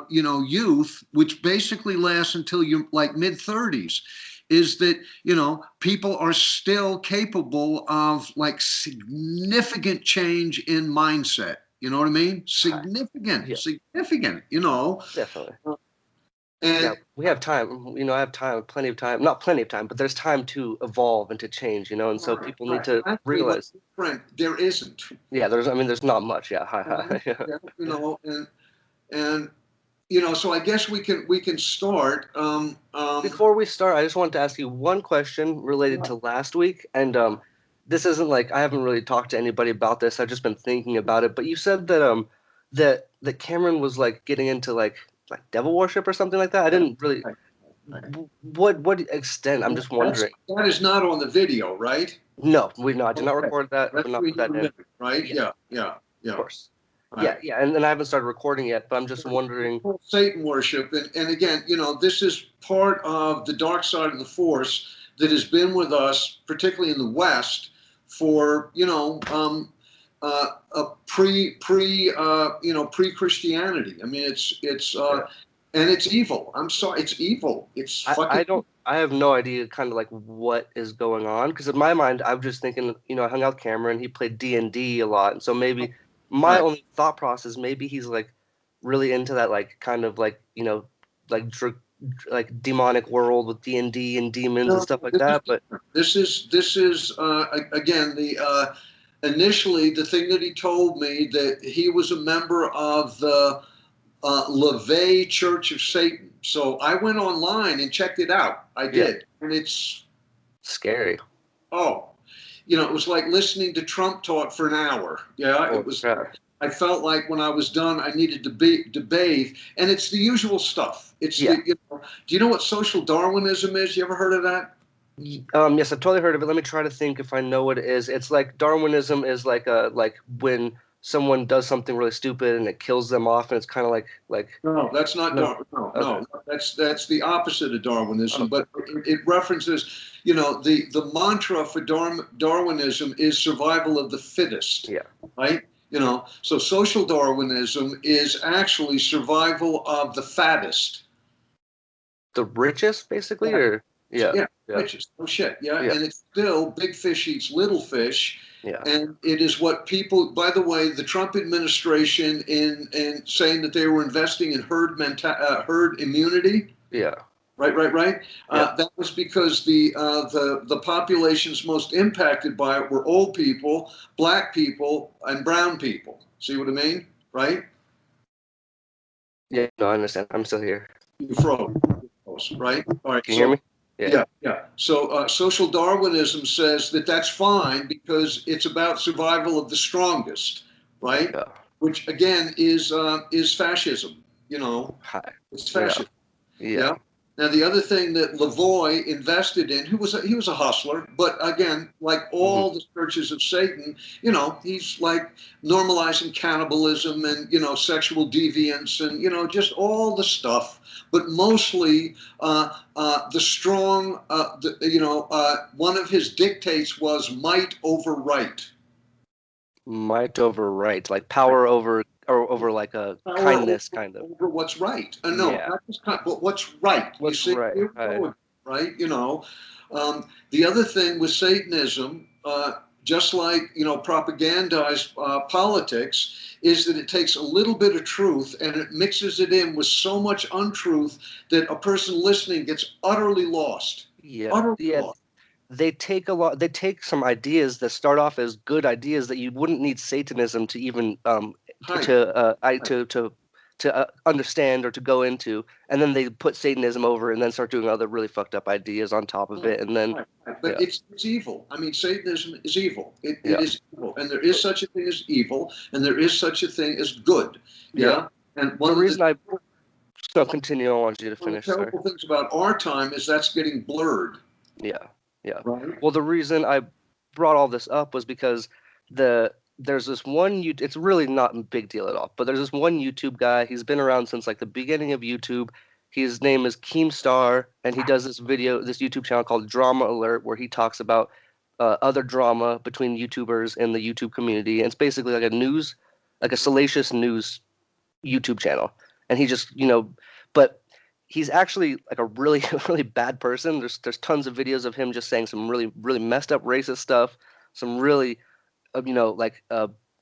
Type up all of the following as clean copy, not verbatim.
youth, which basically lasts until you're like mid 30s, is that people are still capable of like significant change in mindset. You know what I mean? Hi. Significant, Yeah, significant. definitely. Yeah, And we have time. I have time, plenty of time. Not plenty of time, but there's time to evolve and to change, and so right, people need right. to Actually, what's realize, different? There isn't. yeah, there's not much. Yeah, hi, hi. Yeah. Yeah, and so I guess we can start. Before we start, I just wanted to ask you one question related to last week, and this isn't like I haven't really talked to anybody about this. I've just been thinking about it. But you said that that Cameron was like getting into like devil worship or something like that. I didn't really. What extent? I'm just wondering. That is not on the video, right? No, we no, I did not Okay. record that. I That's would not what put you that in. remember, right? Yeah, Yeah, yeah, of yeah. course. Yeah, Right. yeah, and I haven't started recording yet, but I'm just wondering. Satan worship, and again, this is part of the dark side of the force that has been with us, particularly in the West, for pre Christianity. I mean, it's Yeah. and it's evil. I'm sorry, it's evil. It's I fucking. don't I have no idea kind of like what is going on because in my mind I'm just thinking I hung out with Cameron, he played D&D a lot, and so maybe my Right. only thought process maybe he's like really into that like kind of like like like demonic world with D&D and demons and No, stuff like this is that, but different. This is again the initially the thing that he told me that he was a member of the LaVey Church of Satan. So I went online and checked it out. I yeah, did, and it's scary. oh, it was like listening to Trump talk for an hour. Yeah, it Holy was. crap. I felt like when I was done, I needed to bathe, and it's the usual stuff. It's Yeah. the do you know what social Darwinism is? You ever heard of that? Yes, I've totally heard of it. Let me try to think if I know what it is. It's like Darwinism is like a like when someone does something really stupid and it kills them off, and it's kind of like No, that's not no. Darwin. No, Okay. no, that's the opposite of Darwinism. Okay. But it references, the mantra for Darwinism is survival of the fittest, Yeah. right? So social Darwinism is actually survival of the fattest. The richest, basically, Yeah. or So, yeah, yeah, yeah, which is no shit. Yeah, yeah, and it's still big fish eats little fish. yeah, And it is what people, by the way, the Trump administration in saying that they were investing in herd immunity. yeah, Right, right, right. yeah. That was because the populations most impacted by it were old people, black people, and brown people. See what I mean? Right? Yeah. No, I understand. I'm still here. You froze, right? All right. Can you hear So me? Yeah, yeah, yeah. So social Darwinism says that that's fine because it's about survival of the strongest, right? yeah. Which again is fascism. Hi. It's Yeah, fascism. yeah. Yeah. Now the other thing that Lavoie invested in, he was a hustler, but again, like Hmm. all the churches of Satan, he's like normalizing cannibalism and sexual deviance and just all the stuff. But mostly, the strong, one of his dictates was might over right. Might over right, like power over or over like a Power kindness, kind of. over what's right. No, Yeah. not just kind, but what's right. You What's see, right? here we Hi. go, right? The other thing with Satanism, just like propagandized politics, is that it takes a little bit of truth and it mixes it in with so much untruth that a person listening gets utterly lost. Yeah, Utterly yeah. lost. They take some ideas that start off as good ideas that you wouldn't need Satanism to even Right. Right. to understand or to go into, and then they put Satanism over and then start doing other really fucked up ideas on top of Right, it, and then right, right. But yeah, it's evil. I mean, Satanism is evil. It yeah, is evil, and there is such a thing as evil, and there is such a thing as good. yeah. Yeah, and The reason I so continue, I want you to one of finish, the sorry. terrible things about our time is that's getting blurred. Yeah, yeah. Right. Well, the reason I brought all this up was because there's this one it's really not a big deal at all, but there's this one YouTube guy. He's been around since like the beginning of YouTube. His name is Keemstar, and he does this YouTube channel called Drama Alert, where he talks about other drama between YouTubers and the YouTube community. And it's basically like a salacious news YouTube channel. and he just, but he's actually like a really really bad person. There's tons of videos of him just saying some really really messed up racist stuff, some really like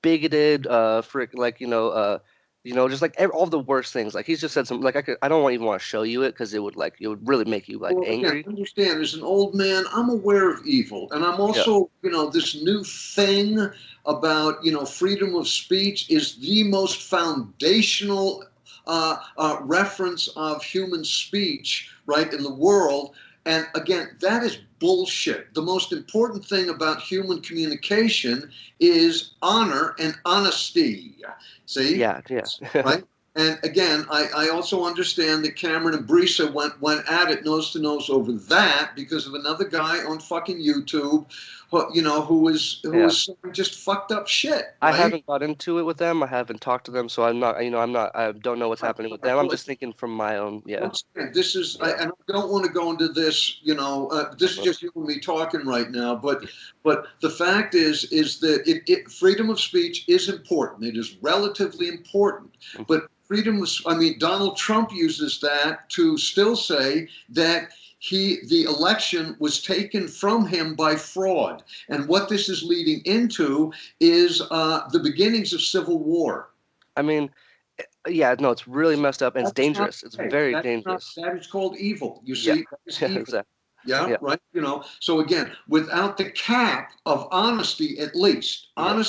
bigoted, frick, like just like all the worst things. Like he's just said some, like I don't even want to show you it because it would really make you like Well, again, angry. understand, as an old man, I'm aware of evil, and I'm Yeah, also, this new thing about, freedom of speech is the most foundational reference of human speech, right, in the world. And again, that is bullshit. The most important thing about human communication is honor and honesty. See? yeah, yeah. Right? And again, I also understand that Cameron and Brisa went at it nose to nose over that because of another guy on fucking YouTube, who was Yeah. saying just fucked up shit. I Right? haven't got into it with them. I haven't talked to them, so I don't know what's happening with them. I'm just thinking from my own, yeah, Once again, this is, yeah. and I don't want to go into this. This is just you and me talking right now. But the fact is that freedom of speech is important. It is relatively important. But Donald Trump uses that to still say that the election was taken from him by fraud, and what this is leading into is the beginnings of civil war. I mean, yeah, no, it's really messed up and it's That's not dangerous. It's okay. very That's not, dangerous. that is called evil. You Yeah, see, that is yeah, evil. exactly. Yeah, Yeah, right. So again, without the cap of honesty, at least, yeah,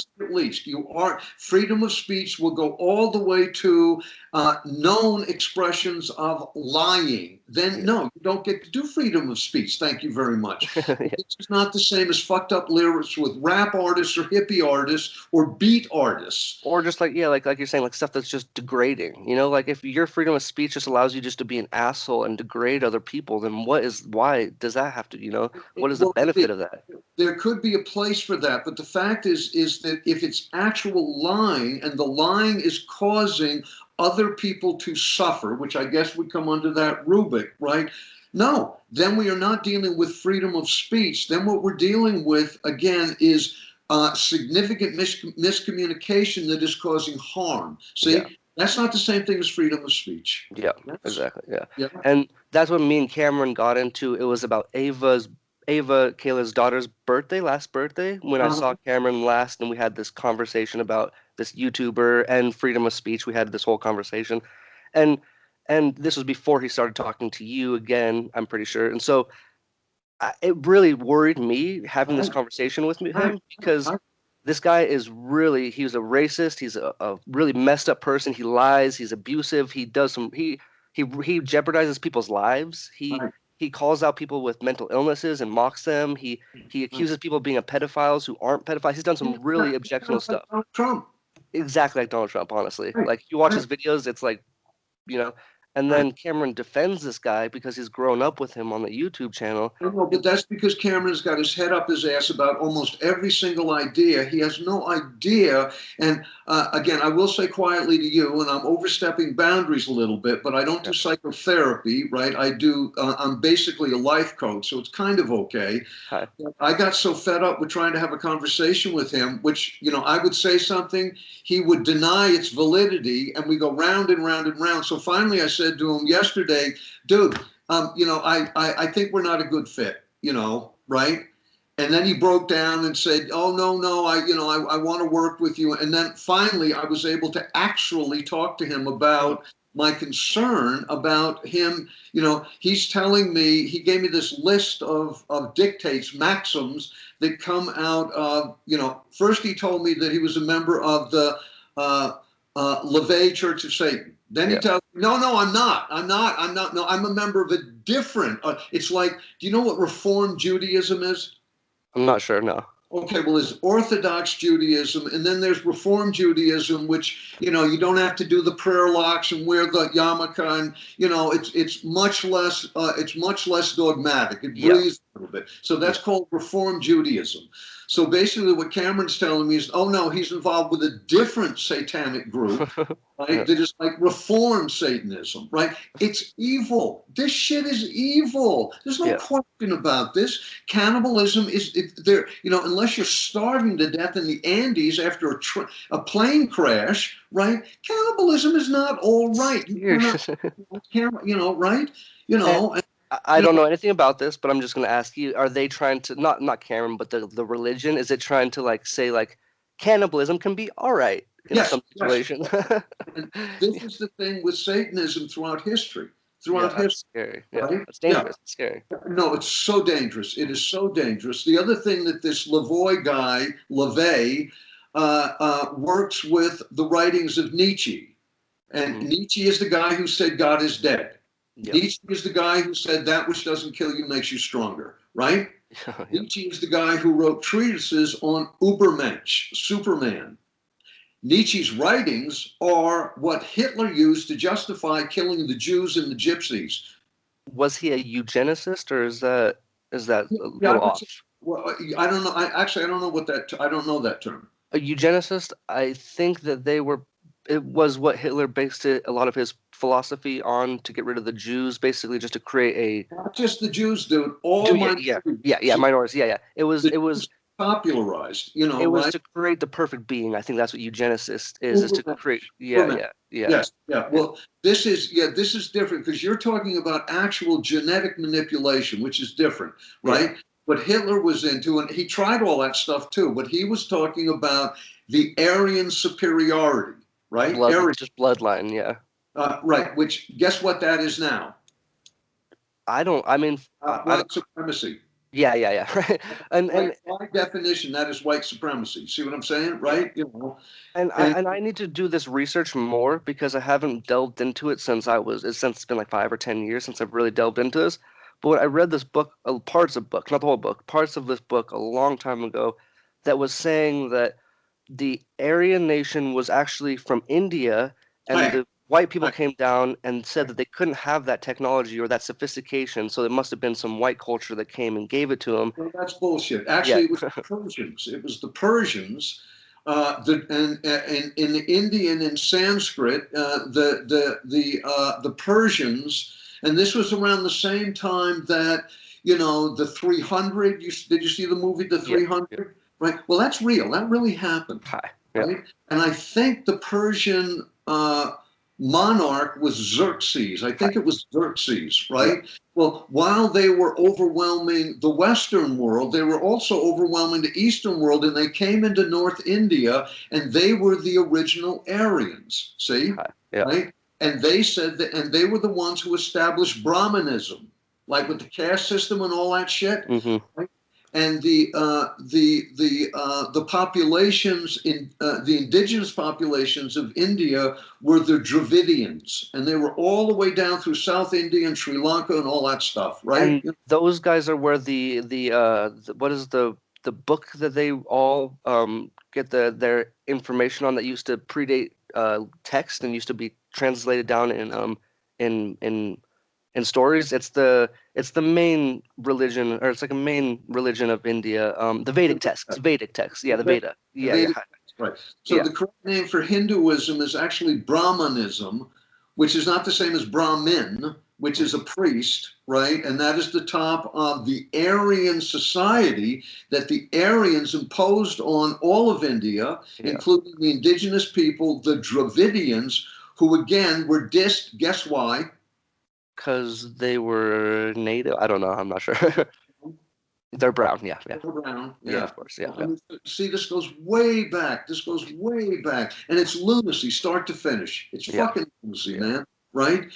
freedom of speech will go all the way to known expressions of lying. Then yeah. no, you don't get to do freedom of speech. Thank you very much. Yeah. This is not the same as fucked up lyrics with rap artists or hippie artists or beat artists. Or just like, yeah, like you're saying, like stuff that's just degrading. Like if your freedom of speech just allows you just to be an asshole and degrade other people, then why does that have to, what is the Well, benefit of that? there could be a place for that, but the fact is that if it's actual lying and the lying is causing other people to suffer, which I guess would come under that rubric, right? No, then we are not dealing with freedom of speech. Then what we're dealing with again is significant miscommunication that is causing harm. See, Yeah. that's not the same thing as freedom of speech. Yeah, That's, exactly. Yeah. yeah. And that's what me and Cameron got into. It was about Kayla's daughter's last birthday, when I saw Cameron last and we had this conversation about this YouTuber and freedom of speech. We had this whole conversation. And this was before he started talking to you again, I'm pretty sure. And so it really worried me having this conversation with him because this guy he was a racist. He's a really messed up person. He lies. He's abusive. He does he jeopardizes people's lives. He calls out people with mental illnesses and mocks them. He accuses people of being pedophiles who aren't pedophiles. He's done some really objectionable stuff. Trump. Exactly like Donald Trump, honestly. Like you watch his videos, it's like, and then Cameron defends this guy because he's grown up with him on the YouTube channel. No, but that's because Cameron's got his head up his ass about almost every single idea. He has no idea. And again, I will say quietly to you, and I'm overstepping boundaries a little bit, but I don't do psychotherapy, right? I'm basically a life coach, so it's kind of okay. Hi. I got so fed up with trying to have a conversation with him, which, I would say something, he would deny its validity, and we go round and round and round. So finally I said to him yesterday, dude, I think we're not a good fit, right? And then he broke down and said, oh, no, I want to work with you. And then finally I was able to actually talk to him about my concern about him. He's telling me, he gave me this list of dictates, maxims that come out of, first he told me that he was a member of the LaVey Church of Satan. Then he tells me, no, I'm not. No, I'm a member of a different. It's like, do you know what Reform Judaism is? I'm not sure, no. Okay, well, there's Orthodox Judaism, and then there's Reform Judaism, which, you don't have to do the prayer locks and wear the yarmulke, and it's much less dogmatic. It breathes little bit. So that's Yeah. called Reform Judaism. So basically, what Cameron's telling me is, oh no, he's involved with a different satanic group, right? Yeah. That is like Reform Satanism, right? It's evil. This shit is evil. There's no Yeah. question about this. Cannibalism is if there, unless you're starving to death in the Andes after a plane crash, right? Cannibalism is not all right. You cannot, Seriously. right? You And know, and, I don't know anything about this, but I'm just going to ask you: are they trying to not Cameron, but the religion? Is it trying to like say like cannibalism can be all right in yes, some yes. situations? And this is the thing with Satanism throughout history. Yeah, Throughout that's history, scary. Yeah, right? that's Yeah. dangerous. It's scary. No, it's so dangerous. It is so dangerous. The other thing that this Lavoie guy, LaVey, works with the writings of Nietzsche. And Mm. Nietzsche is the guy who said God is dead. Yep. Nietzsche is the guy who said that which doesn't kill you makes you stronger, right? Yep. Nietzsche is the guy who wrote treatises on Übermensch, Superman. Nietzsche's writings are what Hitler used to justify killing the Jews and the Gypsies. Was he a eugenicist, or is that a Yeah, little off? well, I don't know. I don't know what that. I don't know that term. A eugenicist, I think that they were. It was what Hitler based a lot of his philosophy on to get rid of the Jews, basically just to create Not just the Jews, dude. All yeah, minorities. minorities. Yeah. It was The it Jews was popularized. it was Right? to create the perfect being. I think that's what eugenicist is to create. Ubermensch. Yeah, Ubermensch. yeah, yeah, Yes. Yeah. Well, this is different because you're talking about actual genetic manipulation, which is different, yeah. right? What Hitler was into, and he tried all that stuff too, but he was talking about the Aryan superiority, right? Just bloodline. Yeah. Right. Which guess what that is now? I don't. I mean, White supremacy. yeah. Right. And By definition, that is white supremacy. See what I'm saying, right? And I And and I need to do this research more because I haven't delved into it since it's been like 5 or 10 years since I've really delved into this. But I read this book, parts of book, not the whole book, parts of this book a long time ago, that was saying that the Aryan nation was actually from India, and right, the white people right. came down and said that they couldn't have that technology or that sophistication, so it must have been some white culture that came and gave it to them. Well, that's bullshit. Yeah, Actually, it was the Persians. It was the Persians. And in the Indian and Sanskrit, the Persians, and this was around the same time that the 300. Did you see the movie The yeah, 300? Right. Well, that's real. That really happened. hi, yeah, Right. And I think the Persian monarch was Xerxes. I hi, think it was Xerxes, yeah, right? Well, while they were overwhelming the Western world, they were also overwhelming the Eastern world, and they came into North India, and they were the original Aryans. See, hi, yeah, right? And they said that, and they were the ones who established Brahmanism, like with the caste system and all that shit. mm-hmm. Right? And the populations in the indigenous populations of India were the Dravidians, and they were all the way down through South India and Sri Lanka and all that stuff, right? And those guys are where the what is the book that they all get their information on that used to predate text and used to be translated down in in stories. It's the main religion, or it's like a main religion of India. The Vedic text. It's Vedic text. Yeah, the Veda. Yeah, Vedic, yeah, right. So yeah. the correct name for Hinduism is actually Brahmanism, which is not the same as Brahmin, which is a priest, right? And that is the top of the Aryan society that the Aryans imposed on all of India, Yeah. including the indigenous people, the Dravidians, who again were dissed. Guess why? Because they were native. I don't know. I'm not sure. They're brown. Yeah, yeah, Around, yeah. yeah. Of course. Yeah, I yeah. mean, see, this goes way back. This goes way back, and it's lunacy, start to finish. It's Yeah. fucking lunacy, Yeah. man. Right?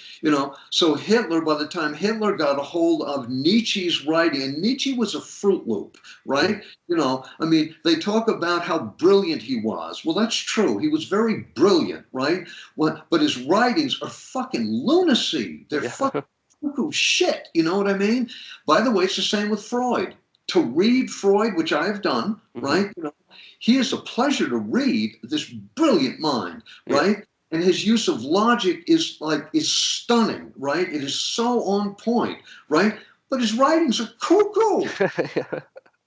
So Hitler, by the time Hitler got a hold of Nietzsche's writing, and Nietzsche was a Fruit Loop, right? I mean, they talk about how brilliant he was. Well, that's true. He was very brilliant, right? But his writings are fucking lunacy. They're Yeah. fucking cuckoo shit. You know what I mean? By the way, it's the same with Freud. To read Freud, which I have done, Mhm. right? He is a pleasure to read. This brilliant mind, Yeah. right? And his use of logic is stunning, right? It is so on point, right? but his writings are cuckoo.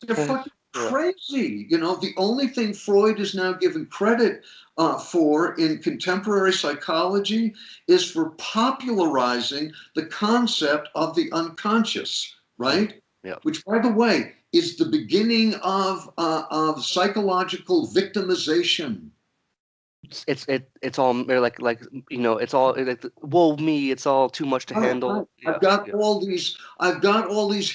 They're fucking Yeah. crazy. You know, the only thing Freud is now given credit for in contemporary psychology is for popularizing the concept of the unconscious, right? Yeah. Which, by the way, is the beginning of psychological victimization. It's all like it's all like woe me. It's all too much to Right, right. handle. Yeah. Yeah. I've got all these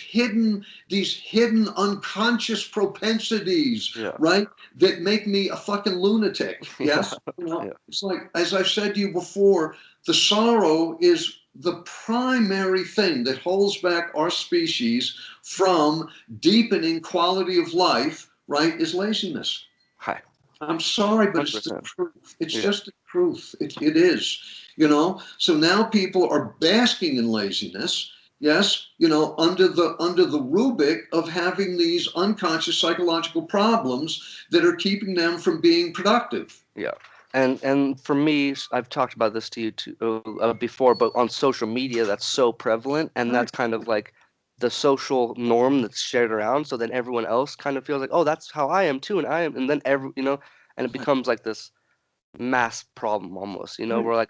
hidden unconscious propensities, Yeah. right? That make me a fucking lunatic. Yeah. Yes. You know, Yeah. it's like, as I've said to you before, the sorrow is the primary thing that holds back our species from deepening quality of life, right? Is laziness. Hi. I'm sorry, but it's the 100%. truth. It's Yeah. just the truth. It is, you know. So now people are basking in laziness. Yes, you know, under the rubric of having these unconscious psychological problems that are keeping them from being productive. Yeah. And for me, I've talked about this to you before, but on social media, that's so prevalent, and Right. that's kind of like the social norm that's shared around. So then everyone else kind of feels like, oh, that's how I am too, and I am, and then and it becomes like this mass problem almost. Right. Where like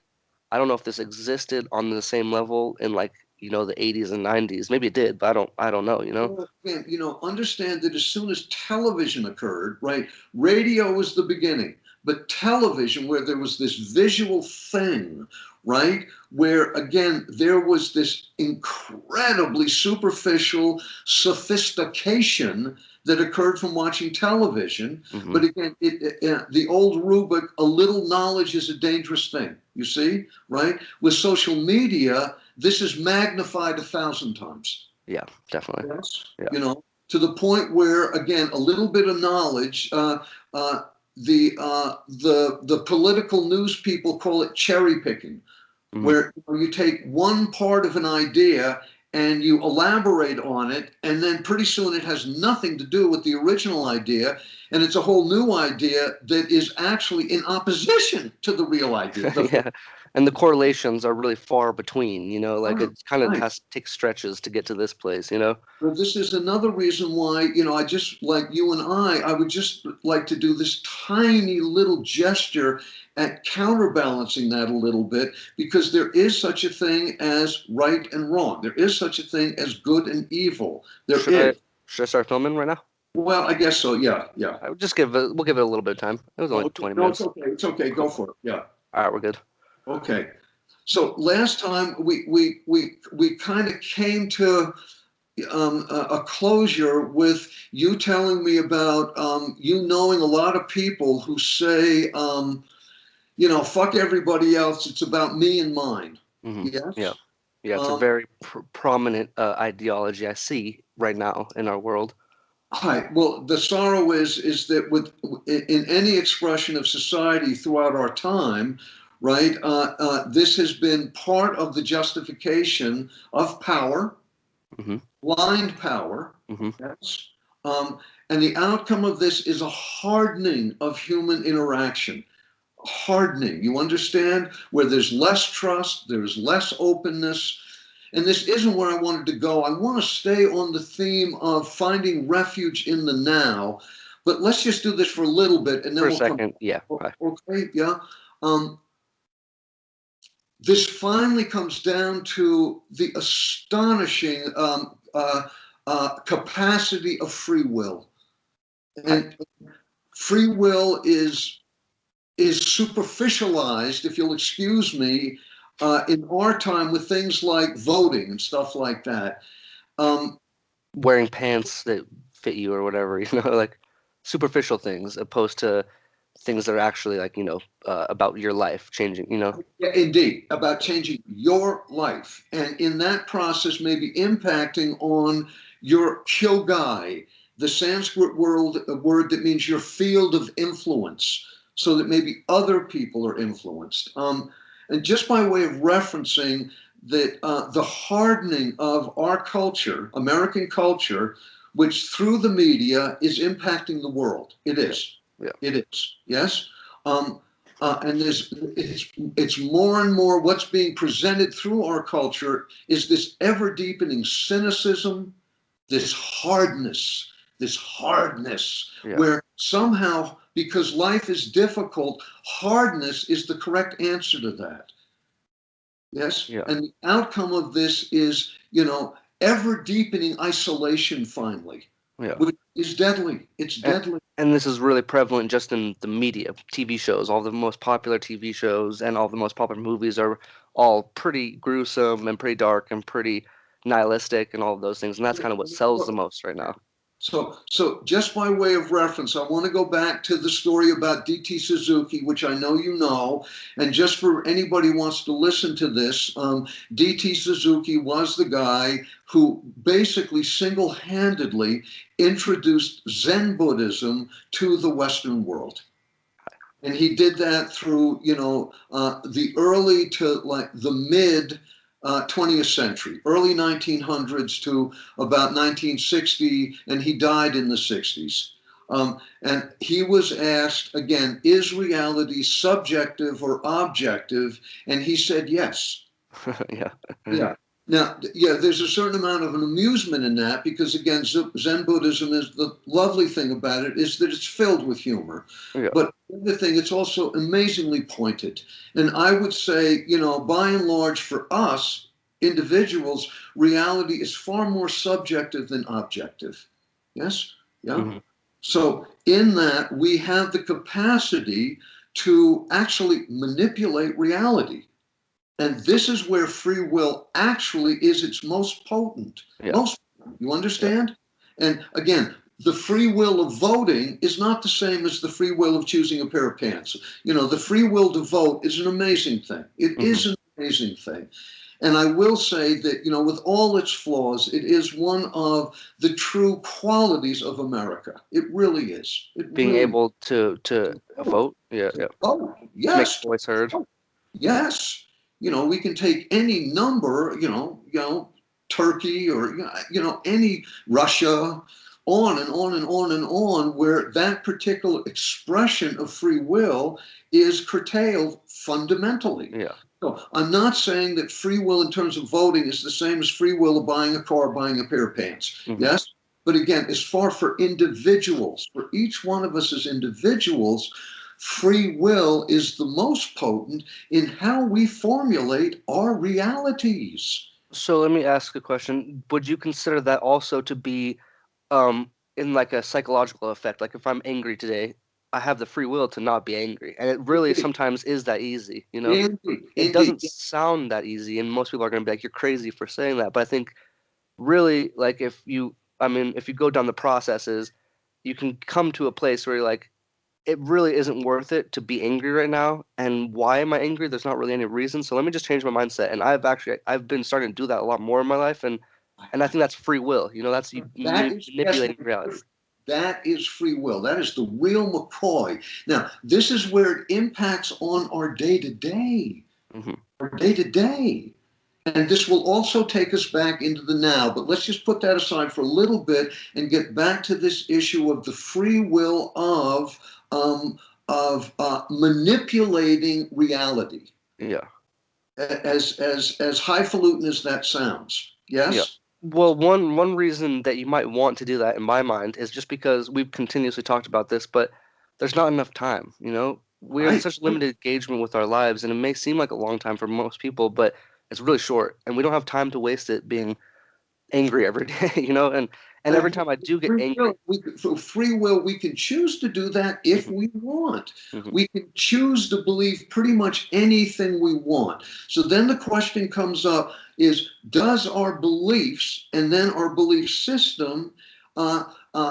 I don't know if this existed on the same level in like the 80s and 90s. Maybe it did, but I don't know. Well, again, you know, understand that as soon as television occurred, right, radio was the beginning, but television, where there was this visual thing, right, where again, there was this incredibly superficial sophistication that occurred from watching television. Hmm. But again, the old rubric, a little knowledge is a dangerous thing, you see, right? With social media, this is magnified 1,000 times. Yeah, definitely. Yes. Yeah. You know, to the point where, again, a little bit of knowledge. Uh, the political news people call it cherry picking, Hmm. where you take one part of an idea and you elaborate on it, and then pretty soon it has nothing to do with the original idea, and it's a whole new idea that is actually in opposition to the real idea. Yeah. And the correlations are really far between, like Right, it kind of right. has to take stretches to get to this place. Well, this is another reason why, you know, I just like you and I would just like to do this tiny little gesture at counterbalancing that a little bit, because there is such a thing as right and wrong. There is such a thing as good and evil. There Should I is. should I start filming right now? Well, I guess so. Yeah, yeah. I would just we'll give it a little bit of time. It was only Okay. 20 No, it's minutes. okay. It's okay. Go Cool. for it. Yeah. All right, we're good. Okay. So last time we kind of came to a closure with you telling me about you knowing a lot of people who say, you know, fuck everybody else. It's about me and mine. Yeah. Yes. Yeah, it's a Um, very prominent ideology I see right now in our world. Hi. Well, the sorrow is that with in any expression of society throughout our time, right? This has been part of the justification of power, Hmm. blind power. Hmm. Yes. Um, and the outcome of this is a hardening of human interaction. Hardening. You understand? Where there's less trust, there's less openness. And this isn't where I wanted to go. I want to stay on the theme of finding refuge in the now. But let's just do this for a little bit and then For a we'll come. second, yeah. Right. Okay, yeah. Um, this finally comes down to the astonishing capacity of free will. Right. And free will is superficialized, if you'll excuse me, in our time with things like voting and stuff like that. Um, Wearing pants that fit you or whatever, like superficial things opposed to things that are actually like, about your life changing. yeah, indeed, about changing your life, and in that process, maybe impacting on your kyōgai, the Sanskrit word that means your field of influence, so that maybe other people are influenced. And just by way of referencing that, the hardening of our culture, American culture, which through the media is impacting the world. It Yeah. is. Yeah. It is. Yes. Um, and it's more and more what's being presented through our culture is this ever deepening cynicism, this hardness, Yeah. where somehow, because life is difficult, hardness is the correct answer to that. Yes? Yeah. And the outcome of this is, ever deepening isolation finally, Yeah. which is deadly. It's deadly. And this is really prevalent just in the media, TV shows. All the most popular TV shows and all the most popular movies are all pretty gruesome and pretty dark and pretty nihilistic and all of those things. And that's kind of what sells the most right now. So just by way of reference, I want to go back to the story about D.T. Suzuki, which I know you know. And just for anybody who wants to listen to this, D.T. Suzuki was the guy who basically single-handedly introduced Zen Buddhism to the Western world. And he did that through, the early to like the mid 20th century, early 1900s to about 1960, and he died in the 60s. And he was asked, again, is reality subjective or objective? And he said yes. Yeah. Yeah. Now, there's a certain amount of an amusement in that because, again, Zen Buddhism is the lovely thing about it is that it's filled with humor. Yeah. But the other thing, it's also amazingly pointed. And I would say, by and large, for us individuals, reality is far more subjective than objective. Yes? Yeah. Mm-hmm. So, in that, we have the capacity to actually manipulate reality. And this is where free will actually is its most potent. Yeah. You understand? Yeah. And again, the free will of voting is not the same as the free will of choosing a pair of pants. The free will to vote is an amazing thing. It is an amazing thing. And I will say that, with all its flaws, it is one of the true qualities of America. It really is. Being able to vote. Yeah. Yeah. Oh, yes. To make voice heard. Yes. We can take any number, Turkey or, any Russia, on and on and on and on, where that particular expression of free will is curtailed fundamentally. Yeah. So I'm not saying that free will in terms of voting is the same as free will of buying a car, buying a pair of pants. Mm-hmm. Yes. But again, as far for individuals, for each one of us as individuals, free will is the most potent in how we formulate our realities. So let me ask a question. Would you consider that also to be in like a psychological effect? Like if I'm angry today, I have the free will to not be angry. And it really sometimes is that easy, Indeed. It doesn't sound that easy, and most people are going to be like, you're crazy for saying that. But I think really, like if you go down the processes, you can come to a place where you're like, it really isn't worth it to be angry right now. And why am I angry? There's not really any reason. So let me just change my mindset. And I've been starting to do that a lot more in my life. And I think that's free will. That's manipulating reality. That is free will. That is the real McCoy. Now, this is where it impacts on our day-to-day. Mm-hmm. Our day-to-day. And this will also take us back into the now. But let's just put that aside for a little bit and get back to this issue of the free will of manipulating reality. Yeah. As highfalutin as that sounds. Yes? Yeah. Well, one reason that you might want to do that, in my mind, is just because we've continuously talked about this, but there's not enough time, We have such limited engagement with our lives, and it may seem like a long time for most people, but it's really short, and we don't have time to waste it being angry every day, and every time I do get angry. Free will, we can choose to do that if we want. Mm-hmm. We can choose to believe pretty much anything we want. So then the question comes up is, does our beliefs and then our belief system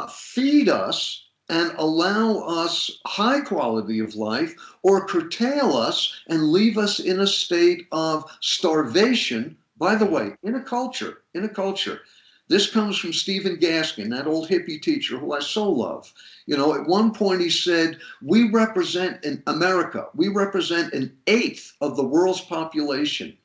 feed us and allow us high quality of life, or curtail us and leave us in a state of starvation? By the way, in a culture, this comes from Stephen Gaskin, that old hippie teacher who I so love. At one point he said, we represent in America, we represent an eighth of the world's population.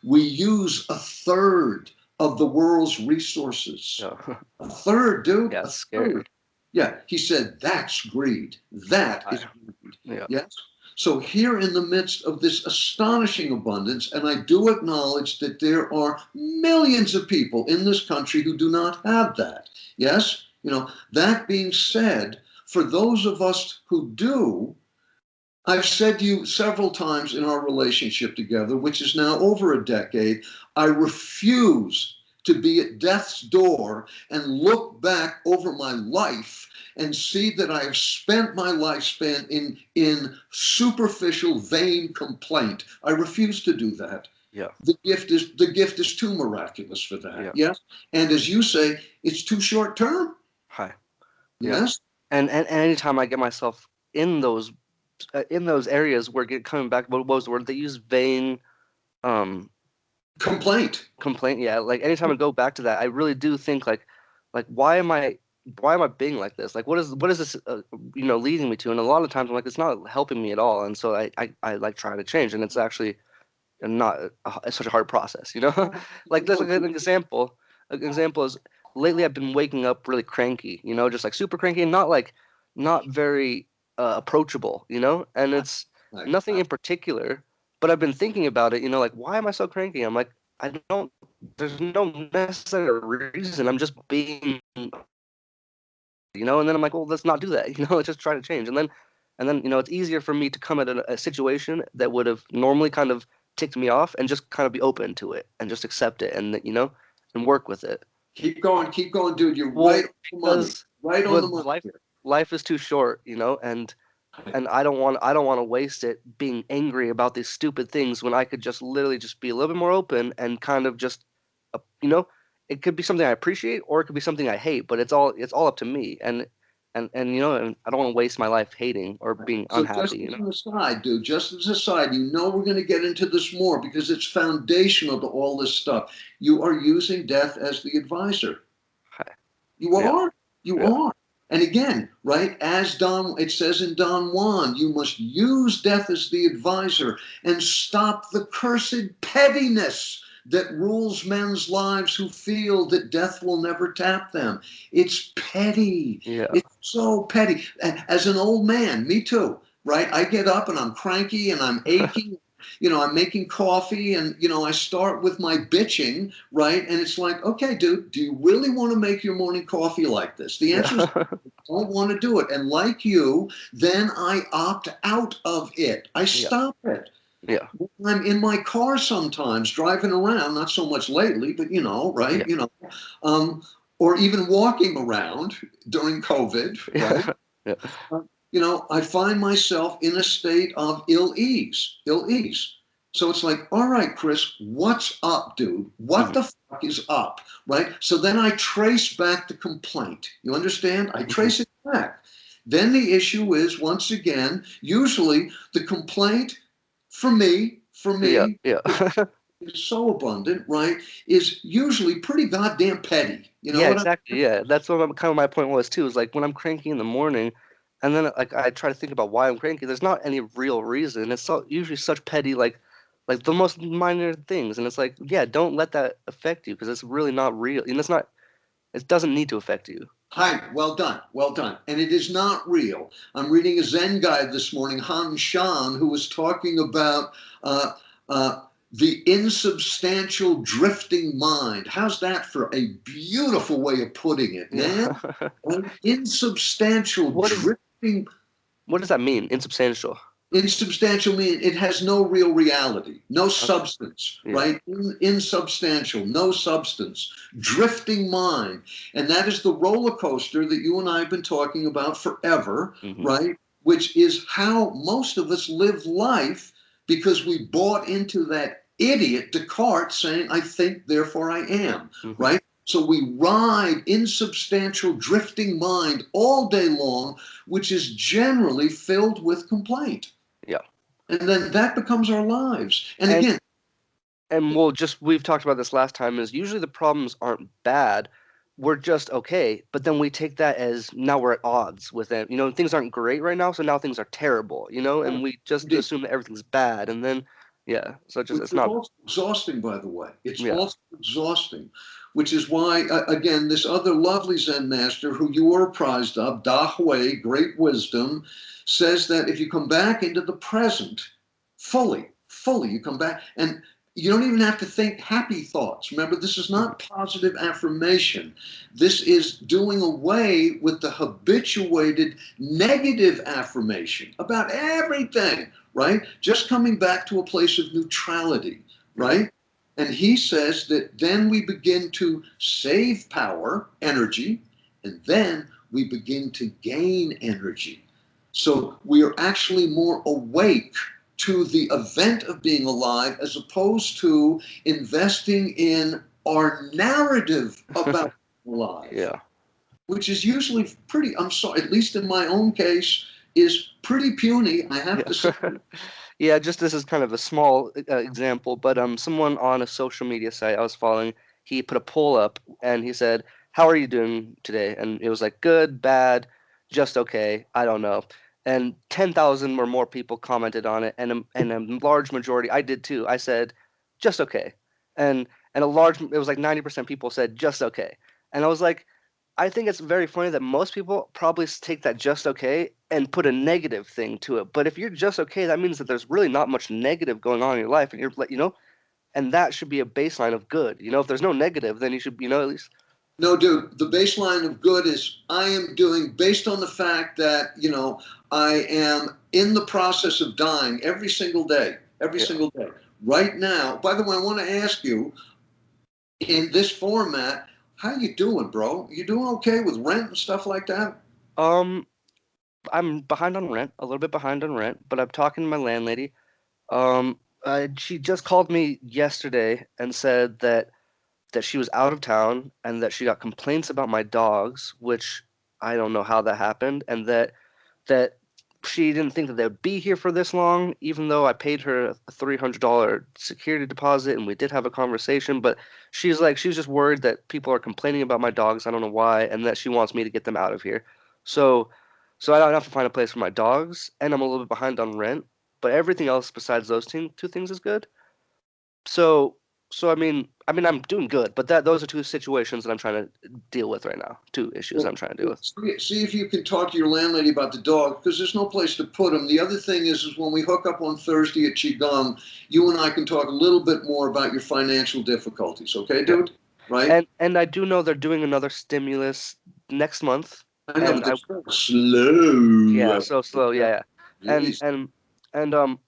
We use a third of the world's resources. Yeah. A third, dude. Yeah, scary. Yeah, he said, that's greed. That is greed. Yeah. Yes. So here in the midst of this astonishing abundance, and I do acknowledge that there are millions of people in this country who do not have that. Yes? That being said, for those of us who do, I've said to you several times in our relationship together, which is now over a decade, I refuse to be at death's door and look back over my life and see that I have spent my lifespan in superficial, vain complaint. I refuse to do that. Yeah. The gift is too miraculous for that. Yeah. Yes. And as you say, it's too short term. Hi. Yes. And anytime I get myself in those areas where coming back, what was the word they use? Vain complaint. Yeah. Like anytime I go back to that, I really do think like why am I being like this? Like what is this leading me to? And a lot of times I'm like, it's not helping me at all. And so I like trying to change, and it's actually not it's such a hard process, Like there's like an example. An example is lately I've been waking up really cranky, just like super cranky, and not very approachable, and it's nothing in particular, but I've been thinking about it, like why am I so cranky? I'm like, there's no necessary reason. I'm just being, and then I'm like, well, let's not do that, let's just try to change. And then it's easier for me to come at a situation that would have normally kind of ticked me off and just kind of be open to it and just accept it and and work with it. Keep going, dude. You're right on the money. Right on the money. Life is too short, and I don't want to waste it being angry about these stupid things when I could just literally just be a little bit more open and kind of just it could be something I appreciate or it could be something I hate, but it's all up to me. And I don't want to waste my life hating or being unhappy. Just as an aside, dude, just as a side, we're going to get into this more because it's foundational to all this stuff. You are using death as the advisor. You are. You are. And again, right, as it says in Don Juan, you must use death as the advisor and stop the cursed pettiness that rules men's lives who feel that death will never tap them. It's petty. Yeah. It's so petty. As an old man, me too, right? I get up and I'm cranky and I'm aching. I'm making coffee and, I start with my bitching, right? And it's like, okay, dude, do you really want to make your morning coffee like this? The answer is I don't want to do it. And like you, then I opt out of it. I stop it. Yeah. I'm in my car sometimes driving around, not so much lately, but right? Yeah. Or even walking around during COVID, right? Yeah. I find myself in a state of ill ease. So it's like, all right, Chris, what's up, dude? What the fuck is up, right? So then I trace back the complaint. You understand? I trace it back. Then the issue is, once again, usually the complaint for me, yeah. is so abundant, right, is usually pretty goddamn petty. Exactly. Yeah, that's what kind of my point was too. Is like when I'm cranky in the morning, and then like I try to think about why I'm cranky. There's not any real reason. It's usually such petty, like the most minor things, and it's like, yeah, don't let that affect you because it's really not real, and it's not. It doesn't need to affect you. Hi, well done. And it is not real. I'm reading a Zen guide this morning, Han Shan, who was talking about the insubstantial drifting mind. How's that for a beautiful way of putting it, man? Insubstantial drifting. What does that mean, insubstantial? Insubstantial meaning it has no real reality, no substance, right? Insubstantial, no substance, drifting mind. And that is the roller coaster that you and I have been talking about forever, right? Which is how most of us live life because we bought into that idiot Descartes saying, I think, therefore I am, right? So we ride insubstantial drifting mind all day long, which is generally filled with complaint. Yeah. And then that becomes our lives. And again, we've talked about this last time, is usually the problems aren't bad. We're just okay. But then we take that as now we're at odds with it. Things aren't great right now. So now things are terrible, and we just assume that everything's bad. And then, Yeah. So which it's is not. also exhausting, by the way. It's Yeah. also exhausting, which is why, again, this other lovely Zen master who you are apprised of, Da Hui, great wisdom, says that if you come back into the present fully, you come back and you don't even have to think happy thoughts. Remember, this is not positive affirmation. This is doing away with the habituated negative affirmation about everything, right? Just coming back to a place of neutrality, right? And he says that then we begin to save power, energy, and then we begin to gain energy. So we are actually more awake to the event of being alive as opposed to investing in our narrative about being alive, Yeah. which is usually pretty, I'm sorry, at least in my own case, is pretty puny, I have to say. Yeah. Yeah, just this is kind of a small example, but someone on a social media site I was following, he put a poll up and he said, "How are you doing today?" And it was like good, bad, just okay, I don't know. And 10,000 or more people commented on it, and a large majority, I did too. I said, "Just okay." And a large, it was like 90% people said just okay. And I was like, I think it's very funny that most people probably take that just okay and put a negative thing to it. But if you're just okay, that means that there's really not much negative going on in your life, and you're like, and that should be a baseline of good. If there's no negative, then you should, at least. No, dude, the baseline of good is I am doing based on the fact that, I am in the process of dying every Yeah. single day. Right now, by the way, I want to ask you in this format, how you doing, bro? You doing okay with rent and stuff like that? Um, I'm behind on rent, a little bit behind on rent, but I'm talking to my landlady. She just called me yesterday and said that she was out of town and that she got complaints about my dogs, which I don't know how that happened, and that she didn't think that they would be here for this long, even though I paid her a $300 security deposit and we did have a conversation. But she was just worried that people are complaining about my dogs. I don't know why, and that she wants me to get them out of here. So, so I don't have to find a place for my dogs, and I'm a little bit behind on rent. But everything else besides those two things is good. So, so I'm doing good, but those are two situations that I'm trying to deal with right now. Two issues Well, I'm trying to deal with. see if you can talk to your landlady about the dog because there's no place to put him. The other thing is when we hook up on Thursday at Qigong, you and I can talk a little bit more about your financial difficulties. Okay, Yeah. dude? Right? And I do know they're doing another stimulus next month, I know, but and they're I so slow. yeah, so slow, yeah, yeah. And Jeez. and um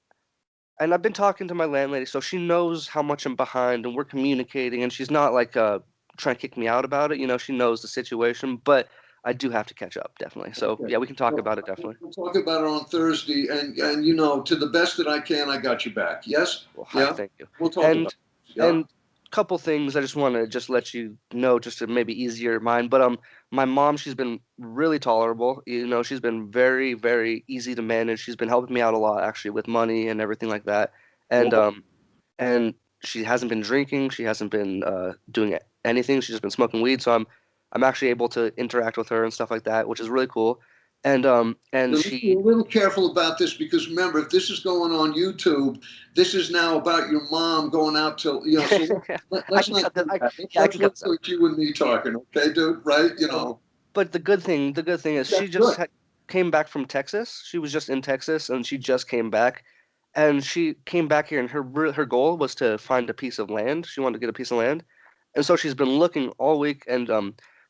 and I've been talking to my landlady, so she knows how much I'm behind, and we're communicating, and she's not like trying to kick me out about it. She knows the situation, but I do have to catch up, definitely. So Okay. yeah, we can talk Well, about it definitely. we'll talk about it on Thursday, and to the best that I can, I got your back. Yes? Well, hi, Yeah? thank you. We'll talk about And it. Yeah? and couple things I just want to just let you know, just to maybe ease your mind. But my mom, she's been really tolerable. She's been very, very easy to manage. She's been helping me out a lot actually with money and everything like that. And Well, um and she hasn't been drinking. She hasn't been doing anything. She's just been smoking weed. So I'm actually able to interact with her and stuff like that, which is really cool. And let's be a she little careful about this because remember, if this is going on YouTube, this is now about your mom going out to, so I let's can not cut that. do that. Yeah, I Let's can cut wait this till out. it's you and me Yeah. talking, okay, dude? Right? But the good thing is That's she just good. came back from Texas. She was just in Texas and she just came back. And she came back here and her goal was to find a piece of land. She wanted to get a piece of land. And so she's been looking all week and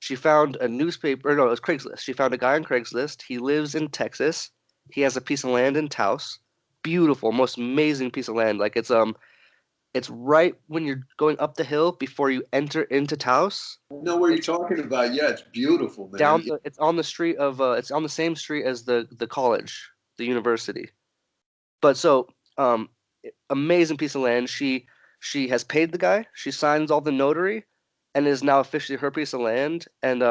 she found a newspaper, no, it was Craigslist. She found a guy on Craigslist. He lives in Texas. He has a piece of land in Taos. Beautiful, most amazing piece of land. Like it's right when you're going up the hill before you enter into Taos. I know where you're It's talking about. Yeah, it's beautiful, man. it's on the street of it's on the same street as the college, the university. But so amazing piece of land. She has paid the guy. She signs all the notary, and is now officially her piece of land. And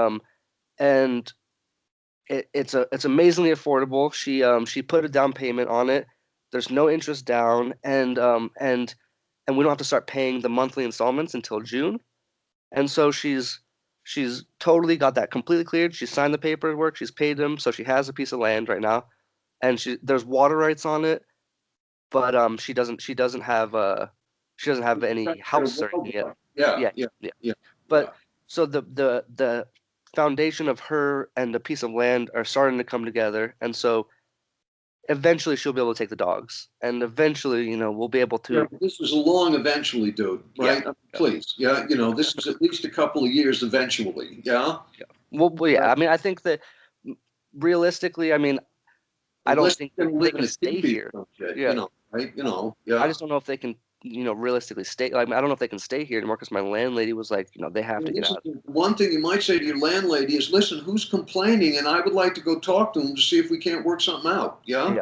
it's amazingly affordable. She put a down payment on it. There's no interest down, and we don't have to start paying the monthly installments until June. And so she's totally got that completely cleared. She signed the paperwork. She's paid him, so she has a piece of land right now, and there's water rights on it. but she doesn't have any house or anything yet. Yeah, Yeah, yeah, yeah. yeah, yeah. But so the foundation of her and the piece of land are starting to come together, and so eventually she'll be able to take the dogs, and eventually, we'll be able Yeah, to. but this is a long eventually, dude, Yeah, right? yeah, Please, yeah, this is at least a couple of years eventually, yeah? yeah. Well, yeah. I mean, I think that realistically, I mean, I don't Unless think you're that gonna they live in can a stay teepee or here. some shit, Yeah, right? I Yeah. just don't know if they can, realistically stay. Like, I don't know if they can stay here anymore because my landlady was like, they have to Well, get this is out. one thing you might say to your landlady is, listen, who's complaining? And I would like to go talk to them to see if we can't work something out. Yeah? Yeah,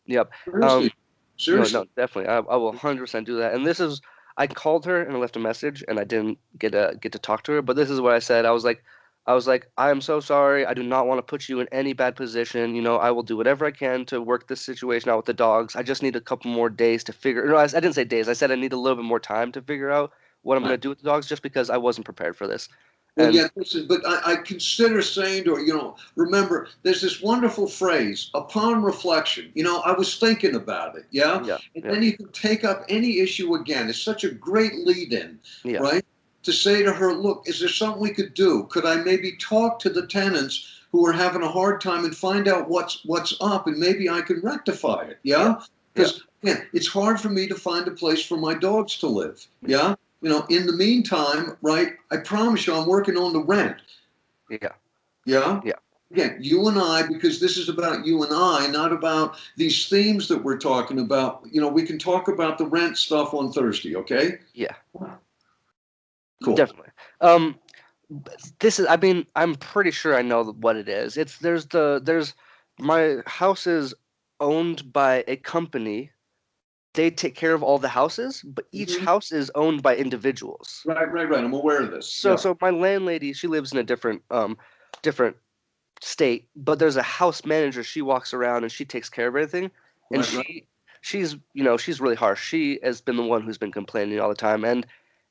yep. Seriously. Um, no, Seriously. no, definitely. I will 100% do that. And this is, I called her and I left a message and I didn't get to talk to her. But this is what I said. I was like, I am so sorry. I do not want to put you in any bad position. I will do whatever I can to work this situation out with the dogs. I just need a couple more days to figure. No, I didn't say days. I said I need a little bit more time to figure out what I'm Right. gonna do with the dogs, just because I wasn't prepared for this. Well, And yeah, listen, but I consider saying to her, remember, there's this wonderful phrase, upon reflection. I was thinking about it, yeah? yeah, And yeah, then you can take up any issue again. It's such a great lead in, yeah, right? To say to her, look, is there something we could do? Could I maybe talk to the tenants who are having a hard time and find out what's up, and maybe I can rectify it, yeah, yeah? yeah, Because, again, it's hard for me to find a place for my dogs to live, yeah? In the meantime, right, I promise you I'm working on the rent. yeah, Yeah? yeah, Again, you and I, because this is about you and I, not about these themes that we're talking about. We can talk about the rent stuff on Thursday, okay? yeah, Cool. definitely. This is, I mean, I'm pretty sure I know what it is. There's my house is owned by a company. They take care of all the houses, but each Mhm. house is owned by individuals. Right, right, right. I'm aware of this. So Yeah. so my landlady, she lives in a different state, but there's a house manager. She walks around and she takes care of everything. And Right, right. she's really harsh. She has been the one who's been complaining all the time.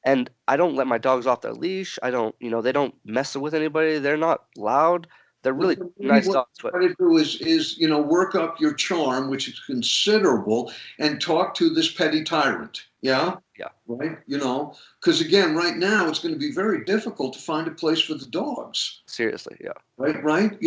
And I don't let my dogs off their leash. I don't, they don't mess with anybody. They're not loud. They're Well, really so maybe nice what dogs, you but try to do is work up your charm, which is considerable, and talk to this petty tyrant. Yeah, yeah, right. Because again, right now it's going to be very difficult to find a place for the dogs. seriously, yeah, Right.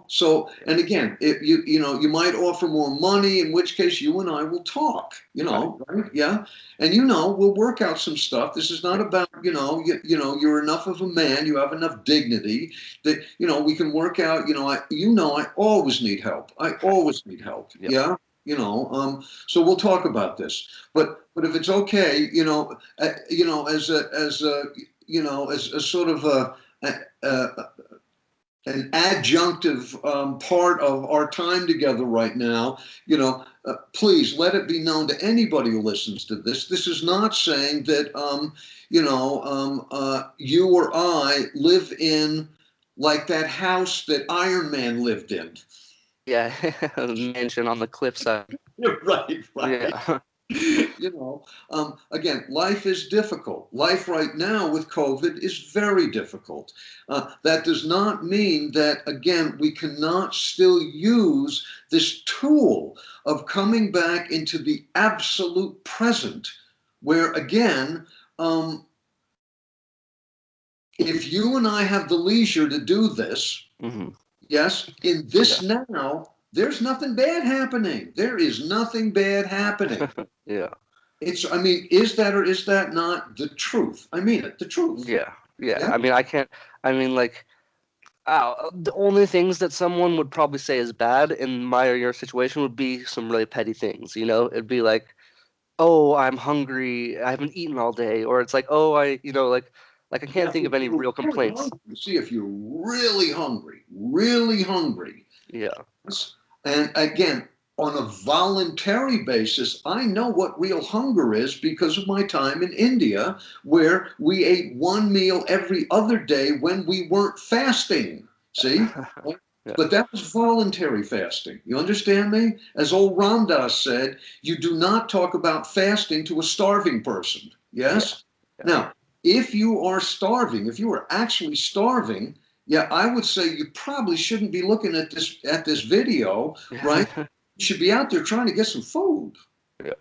So, yeah, and again, you might offer more money, in which case you and I will talk. right, Right? Yeah, and we'll work out some stuff. This is not yeah, about you're enough of a man, you have enough dignity that we can work out. I always need help. I right, always need help. yeah, Yeah. So we'll talk about this. But if it's okay, as a sort of a an adjunctive part of our time together right now, please let it be known to anybody who listens to this. This is not saying that, you or I live in like that house that Iron Man lived in. yeah. Mansion on the cliffside. Right, right. Yeah, Again, life is difficult. Life right now with COVID is very difficult. That does not mean that, again, we cannot still use this tool of coming back into the absolute present, where, again, um, if you and I have the leisure to do this, hmm, yes, in yeah, this now, there's nothing bad happening. There is nothing bad happening. yeah. I mean, is that or is that not the truth? I mean it, the truth. Yeah, yeah. Yeah. I mean, I can't. I mean, like, the only things that someone would probably say is bad in my or your situation would be some really petty things. It'd be like, "Oh, I'm hungry. I haven't eaten all day," or it's like, "Oh, like I can't Yeah, think if of any you're real really complaints." hungry, see if you're really hungry. Yeah, Yes. And again, on a voluntary basis, I know what real hunger is because of my time in India, where we ate one meal every other day when we weren't fasting. See? yeah, But that was voluntary fasting. You understand me? As old Ram Dass said, you do not talk about fasting to a starving person. yeah, Yes? yeah, Now, if you are starving, if you are actually starving, yeah, I would say you probably shouldn't be looking at this video, right? yeah, You should be out there trying to get some food. Yeah.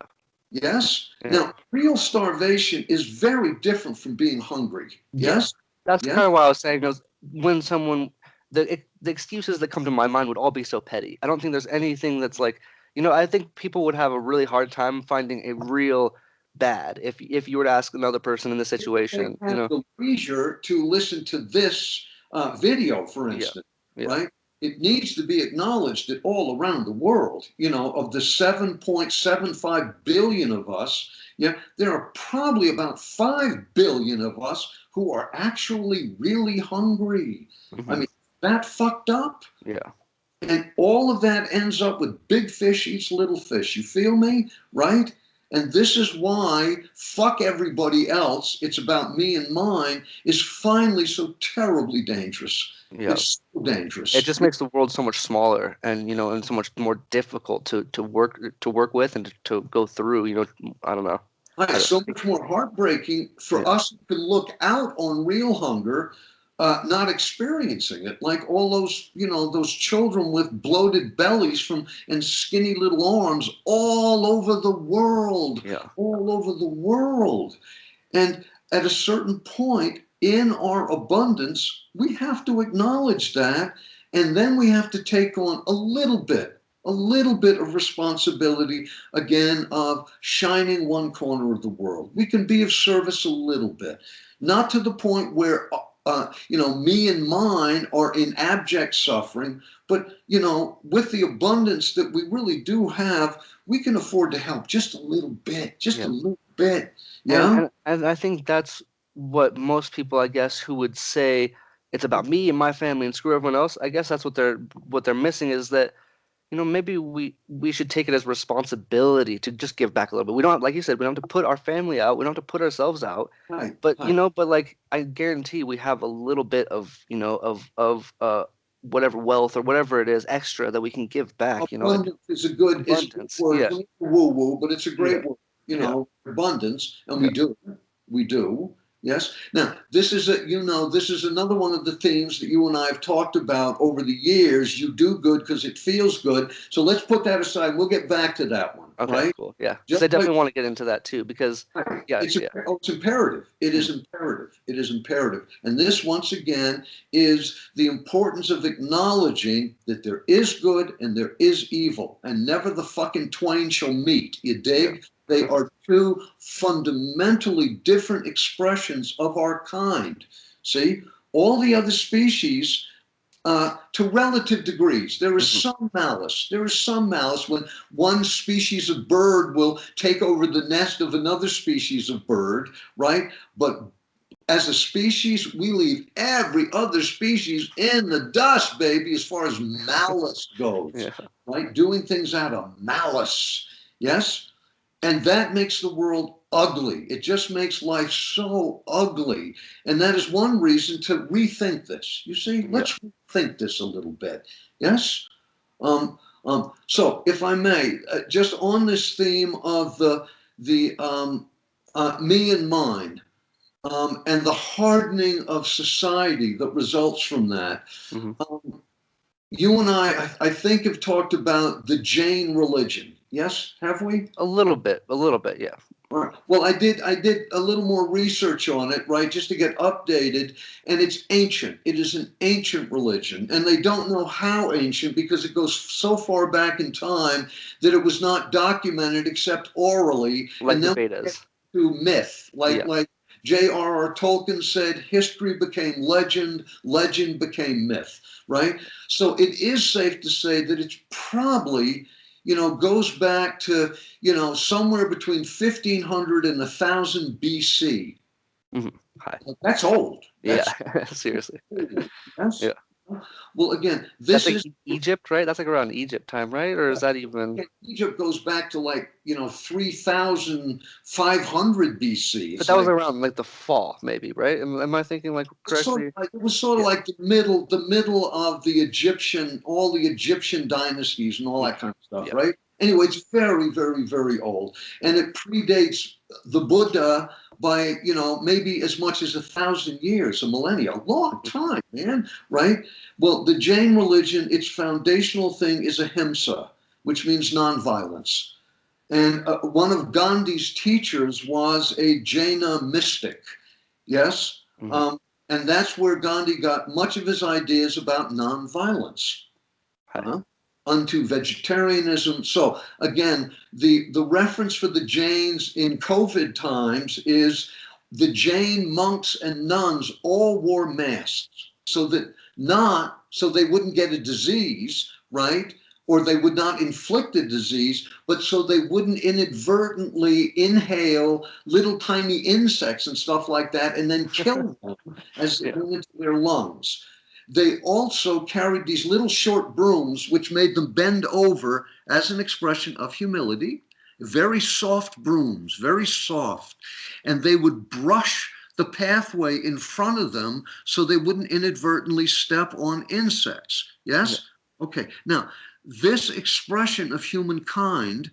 Yes? Yeah. Now, real starvation is very different from being hungry. Yeah. Yes? That's Yes? kind of what I was saying. Was when someone the excuses that come to my mind would all be so petty. I don't think there's anything that's like, I think people would have a really hard time finding a real bad if you were to ask another person in this They situation, have the leisure to listen to this video, for Yeah. instance, Yeah. right? It needs to be acknowledged that all around the world, of the 7.75 billion of us, yeah, there are probably about 5 billion of us who are actually really hungry. I Hmm. mean, that fucked up. Yeah. And all of that ends up with big fish eats little fish. You feel me? Right? And this is why fuck everybody else. It's about me and mine is finally so terribly dangerous. Yeah. It's so It dangerous. just makes the world so much smaller and so much more difficult to work with and to go through, I don't know. Right, so much more heartbreaking for Yeah. us to look out on real hunger, not experiencing it. Like all those, those children with bloated bellies and skinny little arms all over the world, Yeah. all over the world. And at a certain point in our abundance, we have to acknowledge that. And then we have to take on a little bit of responsibility, again, of shining one corner of the world. We can be of service a little bit, not to the point where, me and mine are in abject suffering, but, with the abundance that we really do have, we can afford to help just a little bit, just a Yeah. little bit. And, Yeah. and and I think that's what most people, I guess, who would say it's about me and my family and screw everyone else. I guess that's what they're missing is that, maybe we should take it as responsibility to just give back a little bit. We don't have, like you said, we don't have to put our family out. We don't have to put ourselves out. Right. But Right. but like I guarantee we have a little bit of, of whatever wealth or whatever it is extra that we can give back, Abundance is a good abundance. word. Yeah. It's a little woo woo, but it's a Yeah. great word. Yeah. Abundance, and Yeah. we do. Yes. Now, this is another one of the themes that you and I have talked about over the years. You do good because it feels good. So let's put that aside. We'll get back to that one, Okay, right? cool. Yeah. Because Just I like definitely want to get into that too because yeah, it's, yeah. it's imperative. It is Mm, imperative. It is imperative. And this, once again, is the importance of acknowledging that there is good and there is evil, and never the fucking twain shall meet. You yeah. dig? They are two fundamentally different expressions of our kind. See, all the other species to relative degrees. There is Hmm. some malice. There is some malice when one species of bird will take over the nest of another species of bird, right? But as a species, we leave every other species in the dust, baby, as far as malice goes, Yeah. right? Doing things out of malice. Yes? And that makes the world ugly. It just makes life so ugly. And that is one reason to rethink this. You see, Yeah. let's rethink this a little bit. Yes? So, if I may, just on this theme of the me and mine, and the hardening of society that results from that. Hmm. Um, you and I think, have talked about the Jain religion. Yes, have we? A little bit. A little bit. Yeah. Right. Well, I did a little more research on it, right, just to get updated, and it's ancient. It is an ancient religion, and they don't know how ancient because it goes so far back in time that it was not documented except orally, Like and the then betas. to myth, Yeah. like J.R.R. Tolkien said, history became legend, legend became myth, right? So it is safe to say that it's probably, goes back to, somewhere between 1500 and 1000 BC. Hmm. Hi. That's old. Yeah. That's Seriously. old. That's Yeah. well, again, That's this like is Egypt, right? That's like around Egypt time, right? Or is that even? Egypt goes back to, like, 3500 BC. But It's that was like around like the fall, maybe, right? Am I thinking like correctly? it was sort of Yeah. like the middle of the Egyptian, all the Egyptian dynasties and all Mm, that kind of stuff, yeah. right? Anyway, it's very, very, very old, and it predates the Buddha by, maybe as much as 1,000 years, a millennia, a long time, man, right? Well, the Jain religion, its foundational thing is ahimsa, which means nonviolence. And one of Gandhi's teachers was a Jaina mystic. Yes? Mhm. And that's where Gandhi got much of his ideas about nonviolence. Right. Unto vegetarianism. So again, the reference for the Jains in COVID times is the Jain monks and nuns all wore masks so that not so they wouldn't get a disease, right? Or they would not inflict a disease, but so they wouldn't inadvertently inhale little tiny insects and stuff like that and then kill them as they Yeah. went into their lungs. They also carried these little short brooms, which made them bend over as an expression of humility. Very soft brooms, very soft. And they would brush the pathway in front of them so they wouldn't inadvertently step on insects. Yeah. Yes? Okay. Now, this expression of humankind,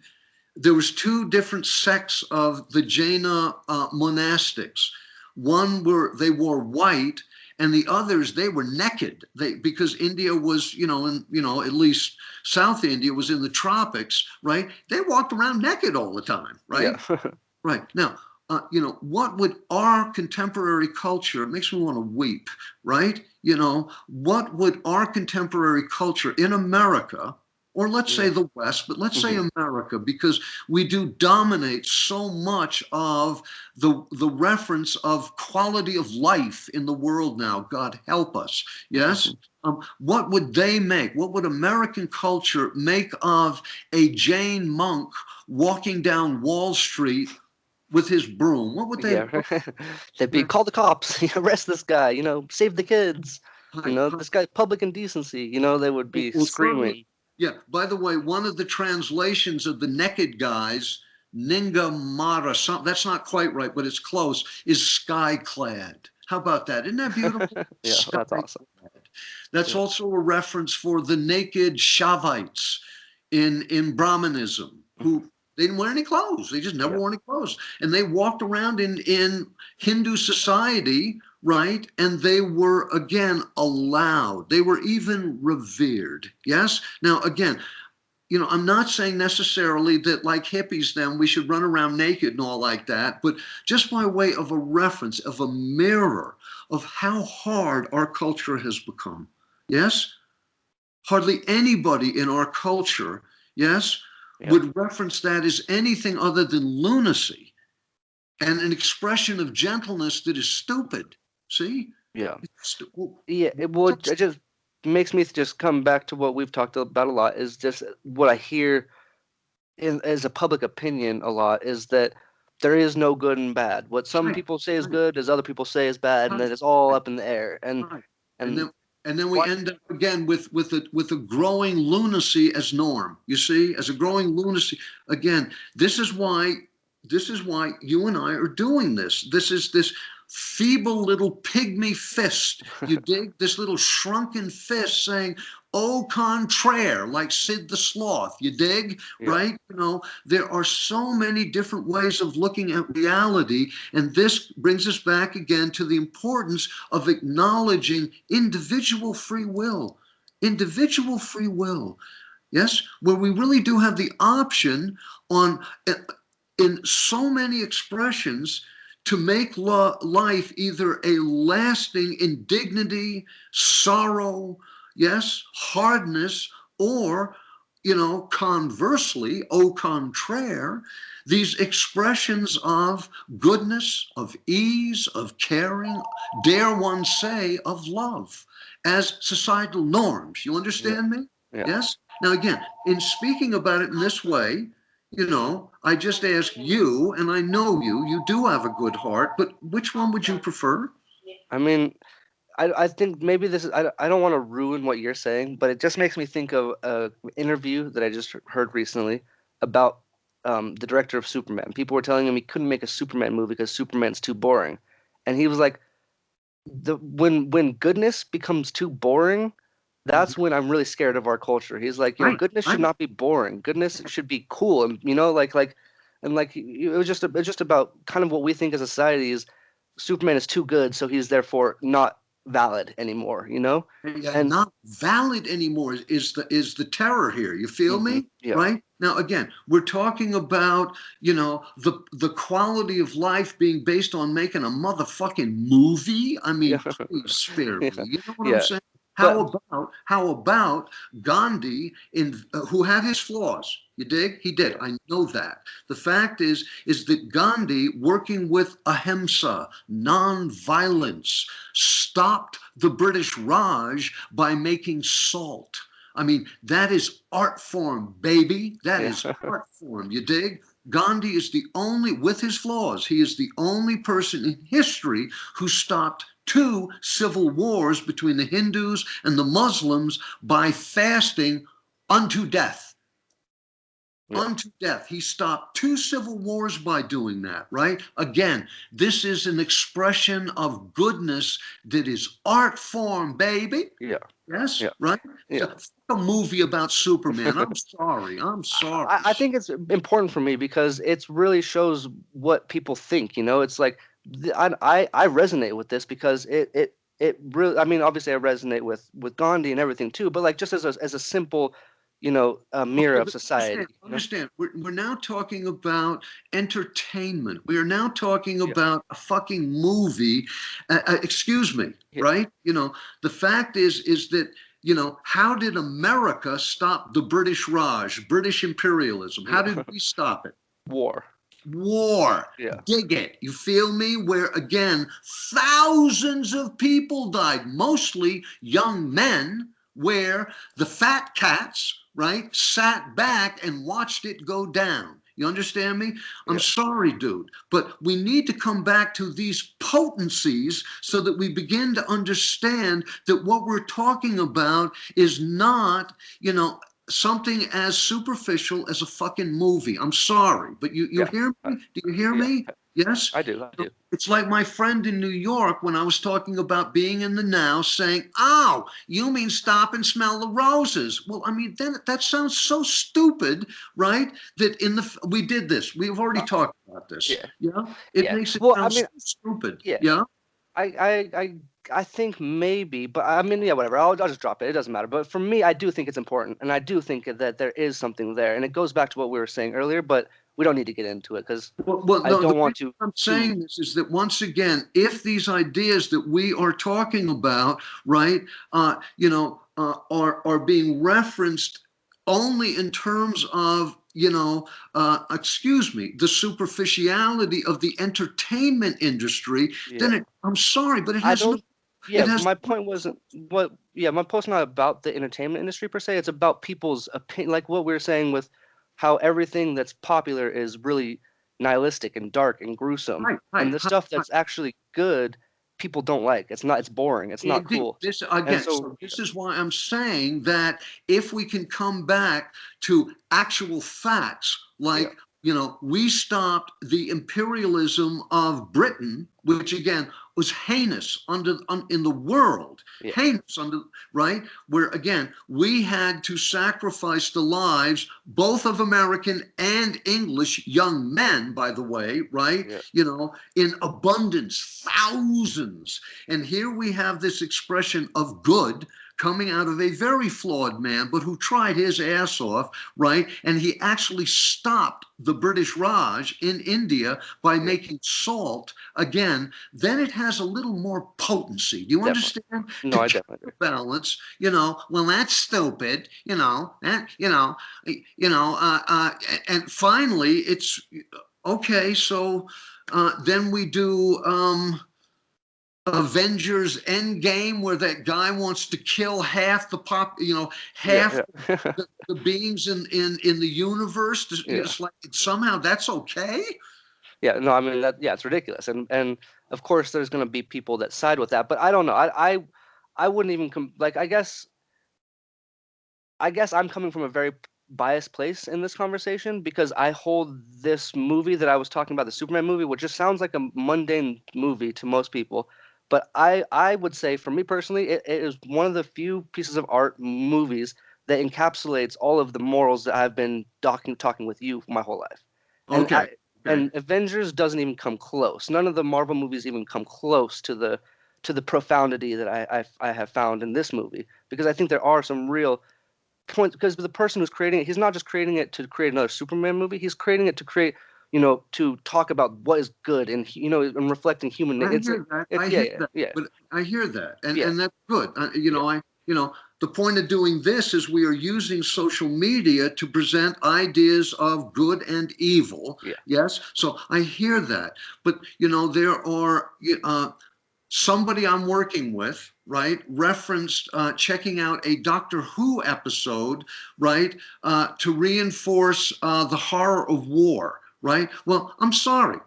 there was two different sects of the Jaina monastics. One were they wore white, and the others they were naked. Because India was, at least South India was in the tropics, right? They walked around naked all the time, right? Yeah. Right. Now, what would our contemporary culture, it makes me want to weep, right? What would our contemporary culture in America, or let's say Yeah. the West, but let's say Mhm. America, because we do dominate so much of the reference of quality of life in the world now. God help us. Yes? Mhm. What would they make? What would American culture make of a Jain monk walking down Wall Street with his broom? What would they? Yeah. They'd be call the cops, arrest this guy, save the kids. Hi, hi. This guy's public indecency, they would be Well, certainly, screaming. yeah. By the way, one of the translations of the naked guys, Ninga Mara, that's not quite right, but it's close, is sky clad. How about that? Isn't that beautiful? Yeah, Sky that's awesome. clad. That's Yeah. also a reference for the naked Shavites in Brahmanism, Mhm. who they didn't wear any clothes. They just never Yeah. wore any clothes. And they walked around in Hindu society, right? And they were, again, allowed. They were even revered. Yes? Now, again, I'm not saying necessarily that like hippies, then we should run around naked and all like that, but just by way of a reference, of a mirror of how hard our culture has become. Yes? Hardly anybody in our culture, yes, Yeah. would reference that as anything other than lunacy and an expression of gentleness that is stupid. See? Yeah. Well, Yeah, it just makes me just come back to what we've talked about a lot is just what I hear as a public opinion a lot is that there is no good and bad. What some right, people say is right, good is other people say is bad, and right, then it's all right, up in the air. And right. And and then and then we what? end up again with a growing lunacy as norm. You see, as a growing lunacy. Again, this is why you and I are doing this. This is this feeble little pygmy fist. You dig? This little shrunken fist saying, au contraire, like Sid the Sloth. You dig? Yeah, Right? There are so many different ways of looking at reality. And this brings us back again to the importance of acknowledging individual free will. Individual free will. Yes? Where we really do have the option on in so many expressions to make life either a lasting indignity, sorrow, yes, hardness, or, conversely, au contraire, these expressions of goodness, of ease, of caring, dare one say, of love as societal norms. You yeah, understand me? yeah. Yes? Now, again, in speaking about it in this way, I just ask you, and I know you do have a good heart, but which one would you prefer? I mean, I think maybe this is I don't want to ruin what you're saying, but it just makes me think of a interview that I just heard recently about the director of Superman. People were telling him he couldn't make a Superman movie because Superman's too boring, and he was like, when goodness becomes too boring, that's when I'm really scared of our culture. He's like, Right, goodness should right. not be boring. Goodness should be cool, and and like it was just about kind of what we think as a society is Superman is too good, so he's therefore not valid anymore, you know? Yeah, And not valid anymore is the terror here. You feel me? yeah, Right? Now again, we're talking about, the quality of life being based on making a motherfucking movie. I yeah, mean, please spare yeah, me. You know what I'm yeah. saying? But How about Gandhi who had his flaws? You dig? He did. yeah, I know that. The fact is that Gandhi, working with ahimsa, non-violence, stopped the British Raj by making salt. I mean, that is art form, baby. That yeah, is art form. You dig? Gandhi is the only, with his flaws, he is the only person in history who stopped two civil wars between the Hindus and the Muslims by fasting unto death. yeah, Unto death. He stopped two civil wars by doing that, right? Again, this is an expression of goodness that is art form, baby. yeah, Yes, yeah, right? yeah. So, a movie about Superman. I'm sorry. I'm sorry. I think it's important for me because it really shows what people think. You know, it's like I resonate with this because it really. I mean, obviously, I resonate with Gandhi and everything too. But like just as a simple, mirror Okay, of but society. You know? understand. We're now talking about entertainment. We are now talking Yeah, about a fucking movie. Excuse me, yeah. right? The fact is that, how did America stop the British Raj, British imperialism? How Yeah. did we stop it? War. War. Yeah, Dig it. You feel me? Where again, thousands of people died, mostly young men, where the fat cats, right, sat back and watched it go down. You understand me? I'm yeah, sorry, dude, but we need to come back to these potencies so that we begin to understand that what we're talking about is not, something as superficial as a fucking movie. I'm sorry, but you yeah, hear me? Do you hear yeah. me? Yes? I do. I do. It's like my friend in New York when I was talking about being in the now saying, "Oh, you mean stop and smell the roses." Well, I mean, then that sounds so stupid, right? That we did this. We've already Uh, talked about this. yeah, Yeah? It yeah. makes it Well, I sound so mean, stupid. yeah. Yeah? I, I, I, I think maybe, but I mean, yeah, whatever. I'll just drop it. It doesn't matter. But for me, I do think it's important, and I do think that there is something there, and it goes back to what we were saying earlier. But we don't need to get into it because Well, I no, the don't want reason to I'm too. saying this is that once again, if these ideas that we are talking about, right, are being referenced only in terms of, excuse me, the superficiality of the entertainment industry, Yeah, then I'm sorry, but I don't. it Yeah, has my point wasn't what. Yeah, my post's not about the entertainment industry per se. It's about people's opinion, like what we were saying with how everything that's popular is really nihilistic and dark and gruesome, right, and right, the right. stuff that's actually good, people don't like. It's not. It's boring. It's not Indeed. cool. This And again, so, so this is why I'm saying that if we can come back to actual facts, yeah, like, we stopped the imperialism of Britain, which again was heinous in the world, yeah, heinous under, right? Where again we had to sacrifice the lives both of American and English young men, by the way, right? yeah, In abundance, thousands. And here we have this expression of good coming out of a very flawed man, but who tried his ass off, right? And he actually stopped the British Raj in India by yeah. making salt. Again, then it has a little more potency. Do you Definitely. understand? No, To I definitely agree. balance, well, that's stupid, and finally, it's okay. So then we do. Avengers Endgame, where that guy wants to kill half the half Yeah, yeah, the beings in the universe. yeah. It's like somehow that's okay. Yeah, no, I mean that. Yeah, it's ridiculous, and of course there's gonna be people that side with that, but I don't know. I wouldn't even like. I guess I'm coming from a very biased place in this conversation because I hold this movie that I was talking about, the Superman movie, which just sounds like a mundane movie to most people. But I would say, for me personally, it is one of the few pieces of art movies that encapsulates all of the morals that I've been talking with you my whole life. And Okay. Okay. Avengers doesn't even come close. None of the Marvel movies even come close to to the profundity that I have found in this movie, because I think there are some real points, because the person who's creating it, he's not just creating it to create another Superman movie. He's creating it to create, to talk about what is good and and reflecting human. I It's hear that. it's I yeah, hear yeah, that. yeah, But I hear that, and yeah, that's good. yeah, The point of doing this is we are using social media to present ideas of good and evil. yeah, Yes, so I hear that. But there are somebody I'm working with, right, referenced checking out a Doctor Who episode, right, to reinforce the horror of war. Right? Well, I'm sorry.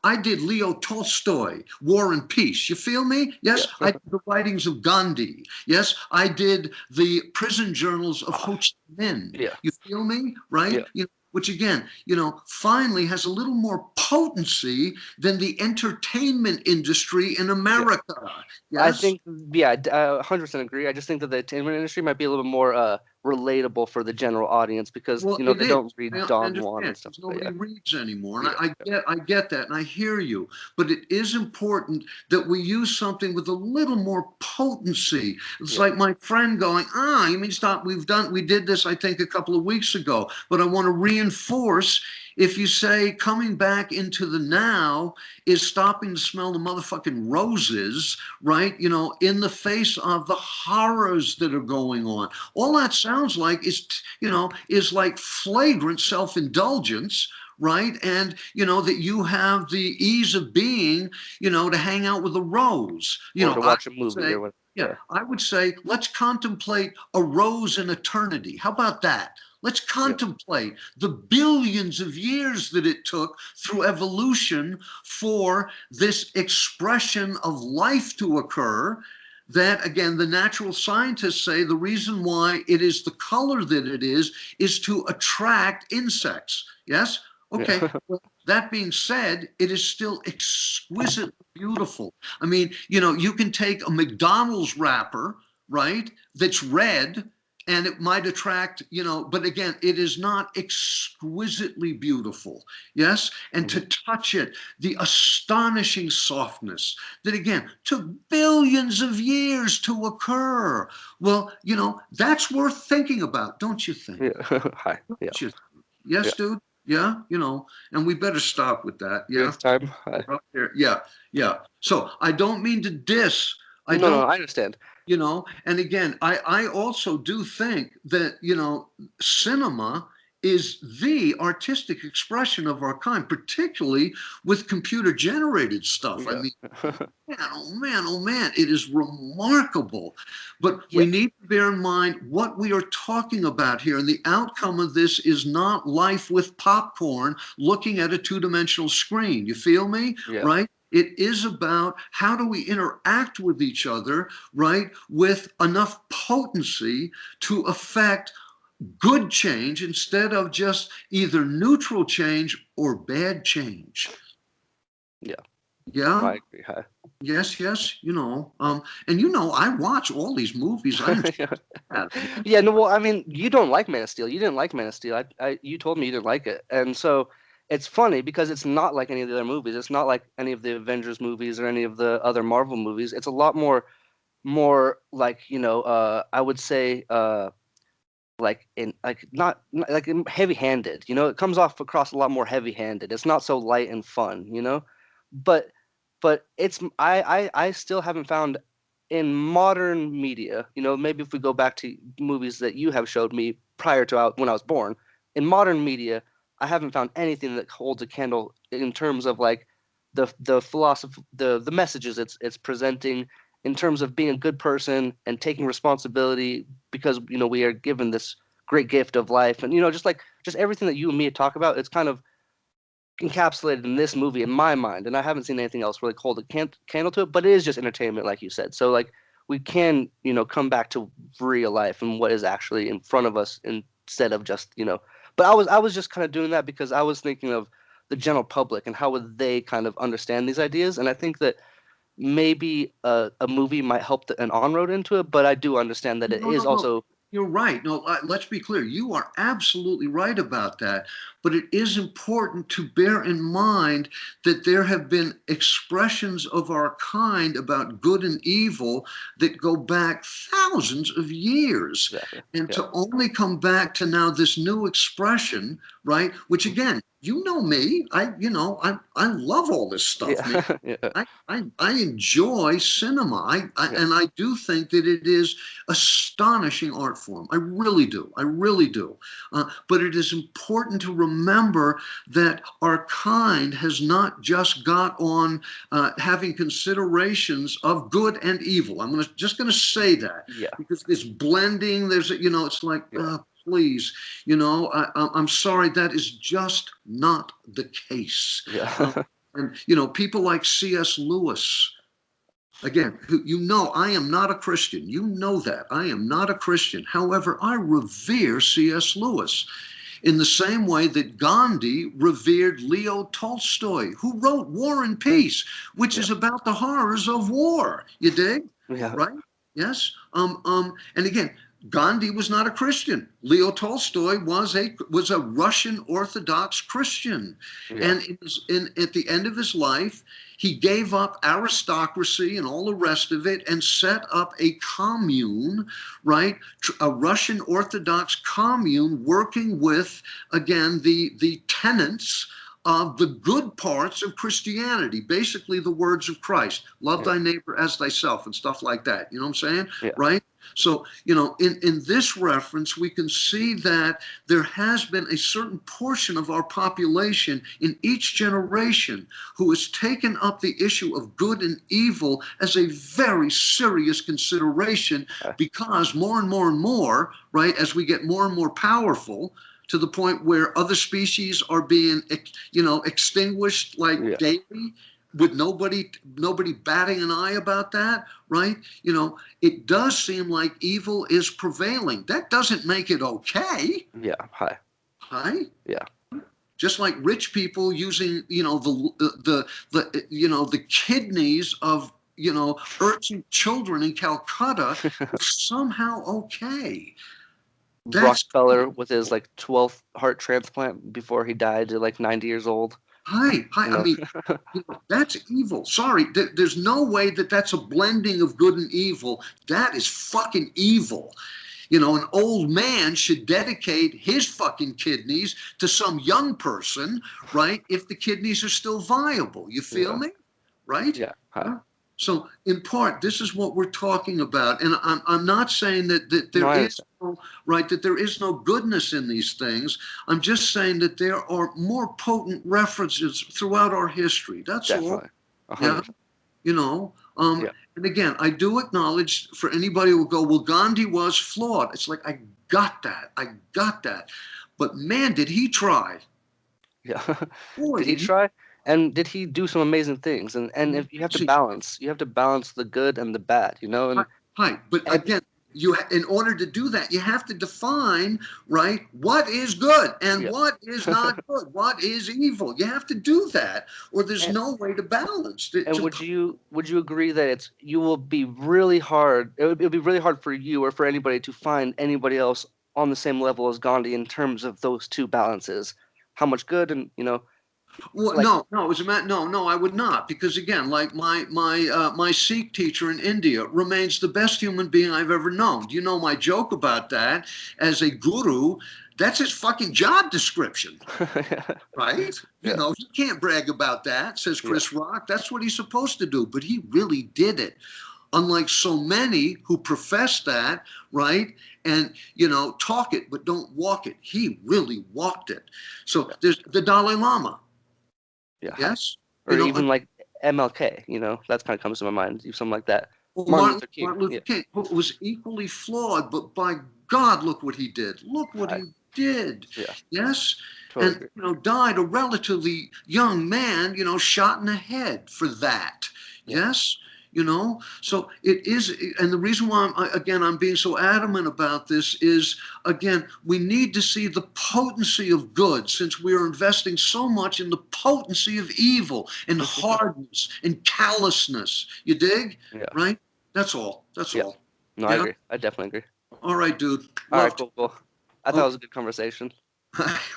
I did Leo Tolstoy, War and Peace. You feel me? Yes, yeah. I did the writings of Gandhi. Yes, I did the prison journals of Ho Chi Minh. Yeah, You feel me? Right? yeah. Which again, finally has a little more potency than the entertainment industry in Yeah. America. I Yes? think, yeah, I 100% agree. I just think that the entertainment industry might be a little bit more relatable for the general audience, because Well, it they is. don't read I Don Juan and understand stuff. because But nobody yeah, reads anymore, and yeah, I get that, and I hear you. But it is important that we use something with a little more potency. It's yeah, like my friend going, you mean stop? We did this, I think, a couple of weeks ago, but I want to reinforce. If you say coming back into the now is stopping to smell the motherfucking roses, right? In the face of the horrors that are going on. All that sounds like is like flagrant self-indulgence, right? And that you have the ease of being, to hang out with a rose. or to I watch a movie say, or whatever. yeah, Yeah, I would say let's contemplate a rose in eternity. How about that? Let's yeah, contemplate the billions of years that it took through evolution for this expression of life to occur. That again, the natural scientists say the reason why it is the color that it is to attract insects. Yes? Okay. yeah, Well, that being said, it is still exquisitely beautiful. I mean, you can take a McDonald's wrapper, right, that's red, and it might attract, but again, it is not exquisitely beautiful. Yes? And to mhm, touch it, the astonishing softness that again took billions of years to occur. Well, that's worth thinking about, don't you think? yeah. Hi, yeah, Don't you? yeah. Yes, dude. Yeah, and we better stop with that. Yeah, It's time. Hi. we're up there. Yeah, yeah. So I don't mean to diss. I No, no, don't I understand. and again, I also do think that cinema is the artistic expression of our kind, particularly with computer generated stuff. I Yeah, mean, man, oh man, oh man, it is remarkable. But yeah, we need to bear in mind what we are talking about here, and the outcome of this is not life with popcorn looking at a two-dimensional screen. You feel me? yeah. Right? It is about how do we interact with each other, right, with enough potency to affect good change instead of just either neutral change or bad change. Yeah. No, Yeah. I agree. Hi. Yes, yes. And I watch all these movies. I enjoy Yeah. that. Yeah, no, well, I mean, you don't like Man of Steel. You didn't like Man of Steel. You told me you didn't like it, and so it's funny because it's not like any of the other movies. It's not like any of the Avengers movies or any of the other Marvel movies. It's a lot more like I would say like in like not like heavy-handed. It comes off across a lot more heavy-handed. It's not so light and fun. But it's I still haven't found in modern media, maybe if we go back to movies that you have showed me prior to when I was born, in modern media, I haven't found anything that holds a candle in terms of like the philosophy, the messages it's presenting in terms of being a good person and taking responsibility, because we are given this great gift of life, and just everything that you and me talk about, it's kind of encapsulated in this movie in my mind, and I haven't seen anything else really hold a candle to it. But it is just entertainment, like you said. So like we can come back to real life and what is actually in front of us instead of just. But I was just kind of doing that because I was thinking of the general public and how would they kind of understand these ideas, and I think that maybe a movie might help an on-road into it. But I do understand that it No, is no, no. also You're right. No, let's be clear. You are absolutely right about that. But it is important to bear in mind that there have been expressions of our kind about good and evil that go back thousands of years. Exactly. And Yeah. to only come back to now this new expression, right? Which again, you know me. I love all this stuff, man. Yeah. Yeah. I enjoy cinema. Yeah. And I do think that it is astonishing art form. I really do. I really do. But it is important to remember that our kind has not just got on having considerations of good and evil. Just going to say that Yeah. because this blending, it's like, Yeah. please, I'm sorry, that is just not the case. Yeah. And people like C.S. Lewis, again, I am not a Christian. You know that. I am not a Christian. However, I revere C.S. Lewis in the same way that Gandhi revered Leo Tolstoy, who wrote War and Peace, which is about the horrors of war. You dig? Yeah. Right? Yes. And again, Gandhi was not a Christian. Leo Tolstoy was a Russian Orthodox Christian, Yeah. and at the end of his life, he gave up aristocracy and all the rest of it and set up a commune, right? A Russian Orthodox commune working with, again, the tenets of the good parts of Christianity, basically the words of Christ, love thy neighbor as thyself and stuff like that. You know what I'm saying? Yeah. Right? So, in this reference, we can see that there has been a certain portion of our population in each generation who has taken up the issue of good and evil as a very serious consideration, because more and more and more, right, as we get more and more powerful, to the point where other species are being, extinguished like daily, with nobody batting an eye about that, right? It does seem like evil is prevailing. That doesn't make it okay. Yeah. Hi. Right? Yeah. Just like rich people using, the kidneys of, urgent children in Calcutta is somehow okay. Rockefeller with his like 12th heart transplant before he died at like 90 years old. Hi. You know? I mean, that's evil. Sorry, there's no way that that's a blending of good and evil. That is fucking evil. An old man should dedicate his fucking kidneys to some young person, right? If the kidneys are still viable. You feel me? Right? Yeah. So in part, this is what we're talking about. And I'm not saying that there is no goodness in these things. I'm just saying that there are more potent references throughout our history. That's Definitely. all. 100%. Yeah. And again, I do acknowledge, for anybody who will go, well, Gandhi was flawed. It's like, I got that. But man, did he try. Yeah. Boy, Did he try? And did he do some amazing things? And if you have to balance the good and the bad, And Right. But again, in order to do that, you have to define, right, what is good and what is not good, what is evil. You have to do that, or there's no way to balance. Would you agree that it will be really hard for you or for anybody to find anybody else on the same level as Gandhi in terms of those two balances? How much good and Well, no, I would not, because again, like my Sikh teacher in India remains the best human being I've ever known. Do you know my joke about that? As a guru, that's his fucking job description, right? Yeah. He can't brag about that, says Chris Rock. That's what he's supposed to do, but he really did it. Unlike so many who profess that, right? And, talk it, but don't walk it. He really walked it. So there's the Dalai Lama. Yeah. Yes. Or even like MLK, that kind of comes to my mind. Something like that. Well, Martin Luther King, who was equally flawed, but by God, look what he did. Look what he did. Yeah. Yes. Totally and died a relatively young man, shot in the head for that. Yeah. Yes. So it is, and the reason why I'm being so adamant about this is, again, we need to see the potency of good, since we are investing so much in the potency of evil and hardness and callousness. You dig? Yeah. Right? That's all. No, I agree. I definitely agree. All right, dude. All right, Love cool, cool. I thought it was a good conversation.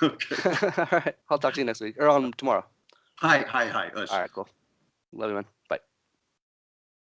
Okay. All right, I'll talk to you next week or on tomorrow. Hi. All right, cool. Love you, man.